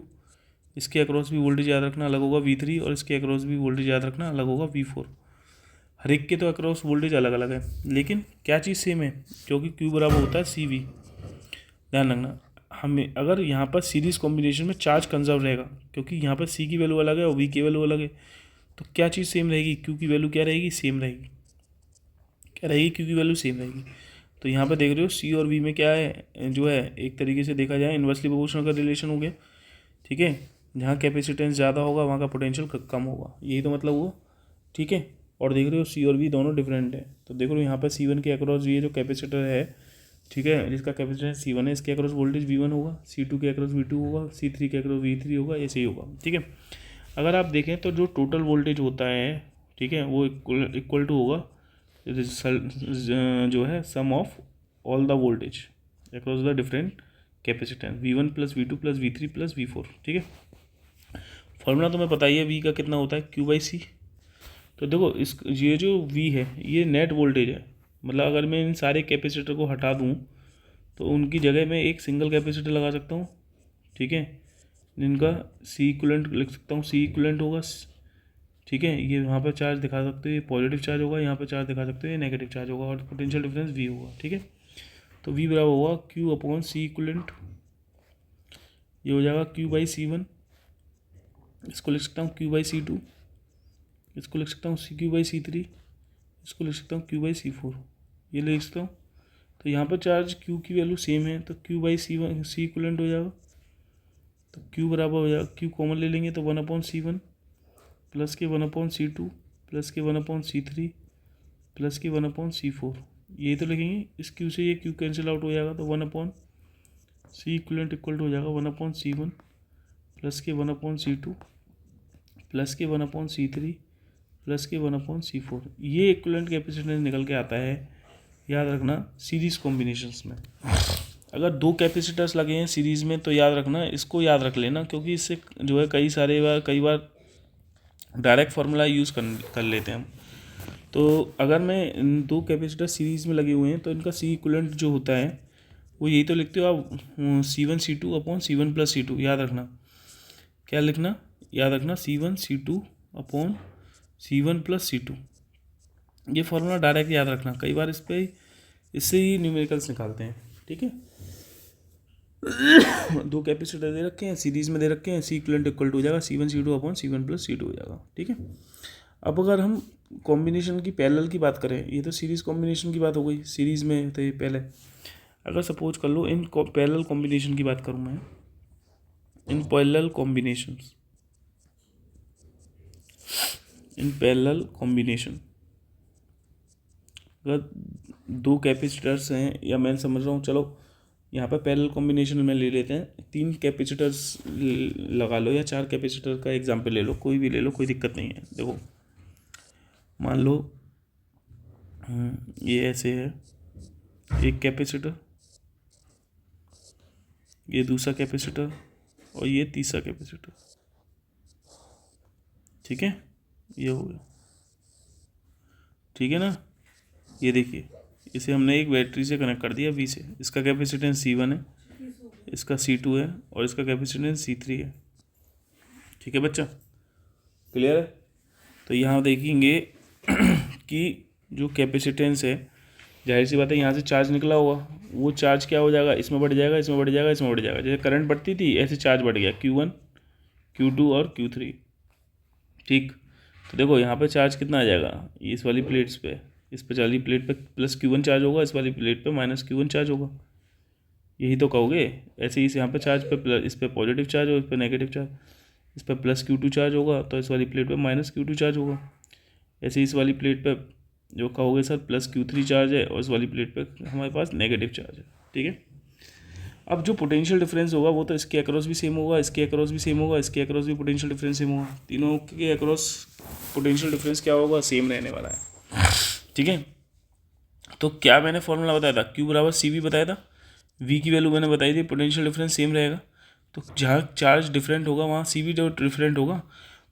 इसके अक्रॉस भी वोल्टेज याद रखना अलग होगा V3 और इसके अक्रॉस भी वोल्टेज याद रखना अलग होगा V4। हर एक के तो अक्रॉस वोल्टेज अलग अलग है, लेकिन क्या चीज़ सेम है, क्योंकि Q बराबर होता है CV। ध्यान रखना हमें अगर यहाँ पर सीरीज़ कॉम्बिनेशन में चार्ज कंजर्व रहेगा, क्योंकि यहाँ पर C की वैल्यू अलग है और V की वैल्यू अलग है, तो क्या चीज़ सेम रहेगी, Q की वैल्यू क्या रहेगी, सेम रहेगी, क्या रहेगी, Q की वैल्यू सेम रहेगी। तो यहाँ पर देख रहे हो C और V में क्या है, जो है एक तरीके से देखा जाए इन्वर्सली प्रोपोर्शनल का रिलेशन हो गया, ठीक है। जहाँ कैपेसिटेंस ज़्यादा होगा वहाँ का पोटेंशियल कम होगा, यही तो मतलब हुआ, ठीक है। और देख रहे हो C और V दोनों डिफरेंट है, तो देख रहे हो यहाँ पर C1 के अक्रॉस ये जो कैपेसिटर है ठीक है, जिसका कैपेसिटेंस C1 है, इसके अक्रॉस वोल्टेज V1 होगा, C2 के अक्रॉस V2 होगा, C3 के अक्रॉस V3 होगा, ऐसे ही होगा। ठीक है, अगर आप देखें तो जो टोटल वोल्टेज होता है, ठीक है, वो इक्वल टू होगा जो है sum of all the voltage across the different capacitance V1 plus V2 plus V3 plus V4। ठीक है, फॉर्मूला तुम्हें पता ही है, V का कितना होता है Q/C। तो देखो ये जो V है ये नेट वोल्टेज है, मतलब अगर मैं इन सारे कैपेसिटर को हटा दूँ तो उनकी जगह मैं एक सिंगल कैपेसिटर लगा सकता हूँ। ठीक है, जिनका C इक्विवेलेंट लिख सकता हूँ, C इक्विवेलेंट होगा। ठीक है, ये यहाँ पर चार्ज दिखा सकते हो, ये पॉजिटिव चार्ज होगा, यहाँ पर चार्ज दिखा सकते हो, ये नेगेटिव चार्ज होगा, और पोटेंशियल डिफरेंस V होगा। ठीक है, तो V बराबर होगा Q/C इक्विवेलेंट, ये हो जाएगा Q/C1, इसको लिख सकता हूँ Q/C2, इसको लिख सकता हूँ Q/C3, इसको लिख सकता हूँ Q/C4, ये ले सकता हूँ। तो यहाँ पर चार्ज Q की वैल्यू सेम है, तो Q/C1 C इक्विवेलेंट हो जाएगा। तो Q बराबर हो जाएगा, Q कॉमन ले लेंगे तो 1/C1 प्लस के 1/C2 प्लस के 1/C3 प्लस के 1/C4, ये तो लिखेंगे। इस Q से ये Q कैंसिल आउट हो जाएगा, तो 1/C इक्विवेलेंट इक्वल टू हो जाएगा 1/C1 प्लस के 1/C2 प्लस के 1/C3 प्लस के 1/C4। ये इक्विवेलेंट कैपेसिटेंस निकल के आता है, याद रखना, सीरीज कॉम्बिनेशंस में। अगर दो कैपेसिटर्स लगे हैं सीरीज़ में तो याद रखना, इसको याद रख लेना, क्योंकि इससे जो है कई बार डायरेक्ट फार्मूला यूज़ कर लेते हैं हम। तो अगर मैं इन दो कैपेसिटर सीरीज़ में लगे हुए हैं तो इनका C इक्विवेलेंट जो होता है वो यही तो लिखते हो आप, C1 C2 upon C1 plus C2। याद रखना, क्या लिखना, याद रखना, C1 C2 upon C1 plus C2। ये फार्मूला डायरेक्ट याद रखना, कई बार इससे ही न्यूमेरिकल्स निकालते हैं। ठीक है, दो कैपेसिटर दे रखे हैं, सीरीज में दे रखे हैं, C इक्विवेलेंट इक्वल टू हो जाएगा C1 C2 upon C1 plus C2 हो जाएगा। ठीक है, अब अगर हम कॉम्बिनेशन की पैरेलल की बात करें, ये तो सीरीज कॉम्बिनेशन की बात हो गई, सीरीज में तो ये पहले। अगर सपोज कर लो इन पैरेलल कॉम्बिनेशन की बात करूँ मैं, इन पैरेलल कॉम्बिनेशन अगर दो कैपेसिटर्स हैं, या मैं समझ रहा हूँ, चलो यहाँ पर पैरेलल कॉम्बिनेशन में ले लेते हैं, 3 कैपेसिटर्स लगा लो या 4 कैपेसिटर का एग्जांपल ले लो, कोई भी ले लो, कोई दिक्कत नहीं है। देखो मान लो ये ऐसे है, एक कैपेसिटर, ये दूसरा कैपेसिटर, और ये तीसरा कैपेसिटर। ठीक है, ये हो गया। ठीक है ना, ये देखिए, इसे हमने एक बैटरी से कनेक्ट कर दिया V से, इसका कैपेसिटेंस C1 है, इसका C2 है, और इसका कैपेसिटेंस C3 है। ठीक है बच्चा, क्लियर है। तो यहाँ देखेंगे कि जो कैपेसिटेंस है, जाहिर सी बात है यहाँ से चार्ज निकला होगा, वो चार्ज क्या हो जाएगा, इसमें बढ़ जाएगा, इसमें बढ़ जाएगा, इसमें बढ़ जाएगा। जैसे करंट बढ़ती थी ऐसे चार्ज बढ़ गया, Q1 Q2 और Q3। ठीक, तो देखो यहाँ पे चार्ज कितना आ जाएगा, इस वाली प्लेट्स पे, इस पे वाली प्लेट पे प्लस Q1 चार्ज होगा, इस वाली प्लेट पे माइनस Q1 चार्ज होगा, यही तो कहोगे। ऐसे ही यहाँ पे चार्ज पे इस पे पॉजिटिव चार्ज होगा, इस पे नेगेटिव चार्ज, इस पे प्लस Q2 चार्ज होगा तो इस वाली प्लेट पे माइनस Q2 चार्ज होगा। ऐसे इस वाली प्लेट पे जो कहोगे सर प्लस Q3 चार्ज है, और इस वाली प्लेट पे हमारे पास नेगेटिव चार्ज है। ठीक है, अब जो पोटेंशियल डिफरेंस होगा वो तो इसके अक्रॉस भी सेम होगा, इसके अक्रॉस भी सेम होगा, इसके अक्रॉस भी पोटेंशियल डिफरेंस सेम होगा, तीनों के अक्रॉस पोटेंशियल डिफरेंस क्या होगा, सेम रहने वाला है। ठीक है, तो क्या मैंने फॉर्मूला बताया था, Q बराबर CV बताया था, V की वैल्यू मैंने बताई थी, पोटेंशियल डिफरेंस सेम रहेगा। तो जहाँ चार्ज डिफरेंट होगा वहाँ CV जो डिफरेंट होगा,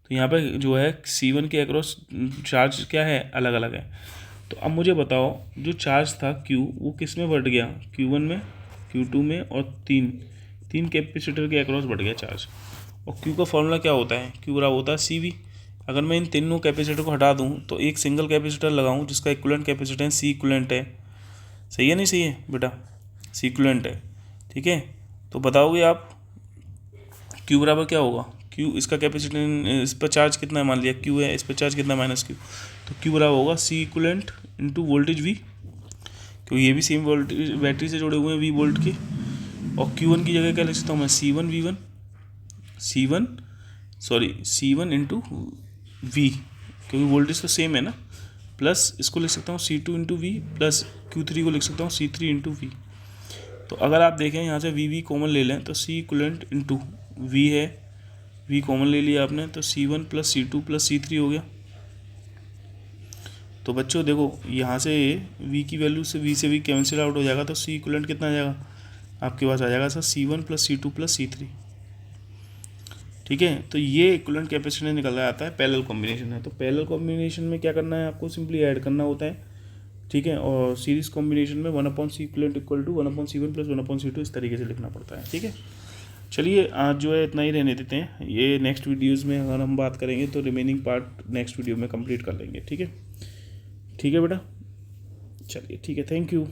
तो यहाँ पे जो है C1 के अक्रॉस चार्ज क्या है, अलग अलग है। तो अब मुझे बताओ जो चार्ज था Q वो किस में बढ़ गया, Q1 में, Q2 में, और तीन कैपेसिटर के अक्रॉस बढ़ गया चार्ज। और Q का फॉर्मूला क्या होता है, Q बराबर होता है CV। अगर मैं इन तीनों कैपेसिटर को हटा दूं तो एक सिंगल कैपेसिटर लगाऊं जिसका इक्विवेलेंट कैपेसिटेंस C इक्विवेलेंट है। सही है नहीं सही है बेटा, C इक्विवेलेंट है। ठीक है, तो बताओगे आप Q बराबर क्या होगा, Q इसका कैपेसिटेंस, इस पर चार्ज कितना है, मान लिया Q है, इस पर चार्ज कितना माइनस Q, तो Q बराबर होगा C equivalent into voltage V, क्योंकि ये भी सेम वोल्टेज बैटरी से जुड़े हुए हैं V वोल्ट के। और Q1 की जगह क्या लिख सकता हूँ मैं, C1 इंटू V, क्योंकि वोल्टेज तो सेम है ना, प्लस इसको लिख सकता हूँ C2 into V, plus Q3 को लिख सकता हूँ C3 इंटू V। तो अगर आप देखें यहाँ से वी कॉमन ले लें तो सी इक्वलेंट इंटू वी है, वी कॉमन ले लिया आपने तो C1 plus C2 plus C3 हो गया। तो बच्चों देखो यहाँ से v की वैल्यू से v कैंसिल आउट हो जाएगा, तो C इक्वलेंट कितना आ जाएगा आपके पास आ जाएगा sir C1 plus C2 plus C3। ठीक है, तो ये इक्वलेंट कैपेसिटेंस निकल आता है, पैरेलल कॉम्बिनेशन है। तो पैरेलल कॉम्बिनेशन में क्या करना है आपको, सिंपली ऐड करना होता है। ठीक है, और सीरीज कॉम्बिनेशन में 1/C equivalent equal to 1/C1 plus 1/C2 इस तरीके से लिखना पड़ता है। ठीक है, चलिए आज जो है इतना ही रहने देते हैं। ये नेक्स्ट वीडियोज़ में अगर हम बात करेंगे तो रिमेनिंग पार्ट नेक्स्ट वीडियो में कंप्लीट कर लेंगे। ठीक है, ठीक है बेटा, चलिए ठीक है, थैंक यू।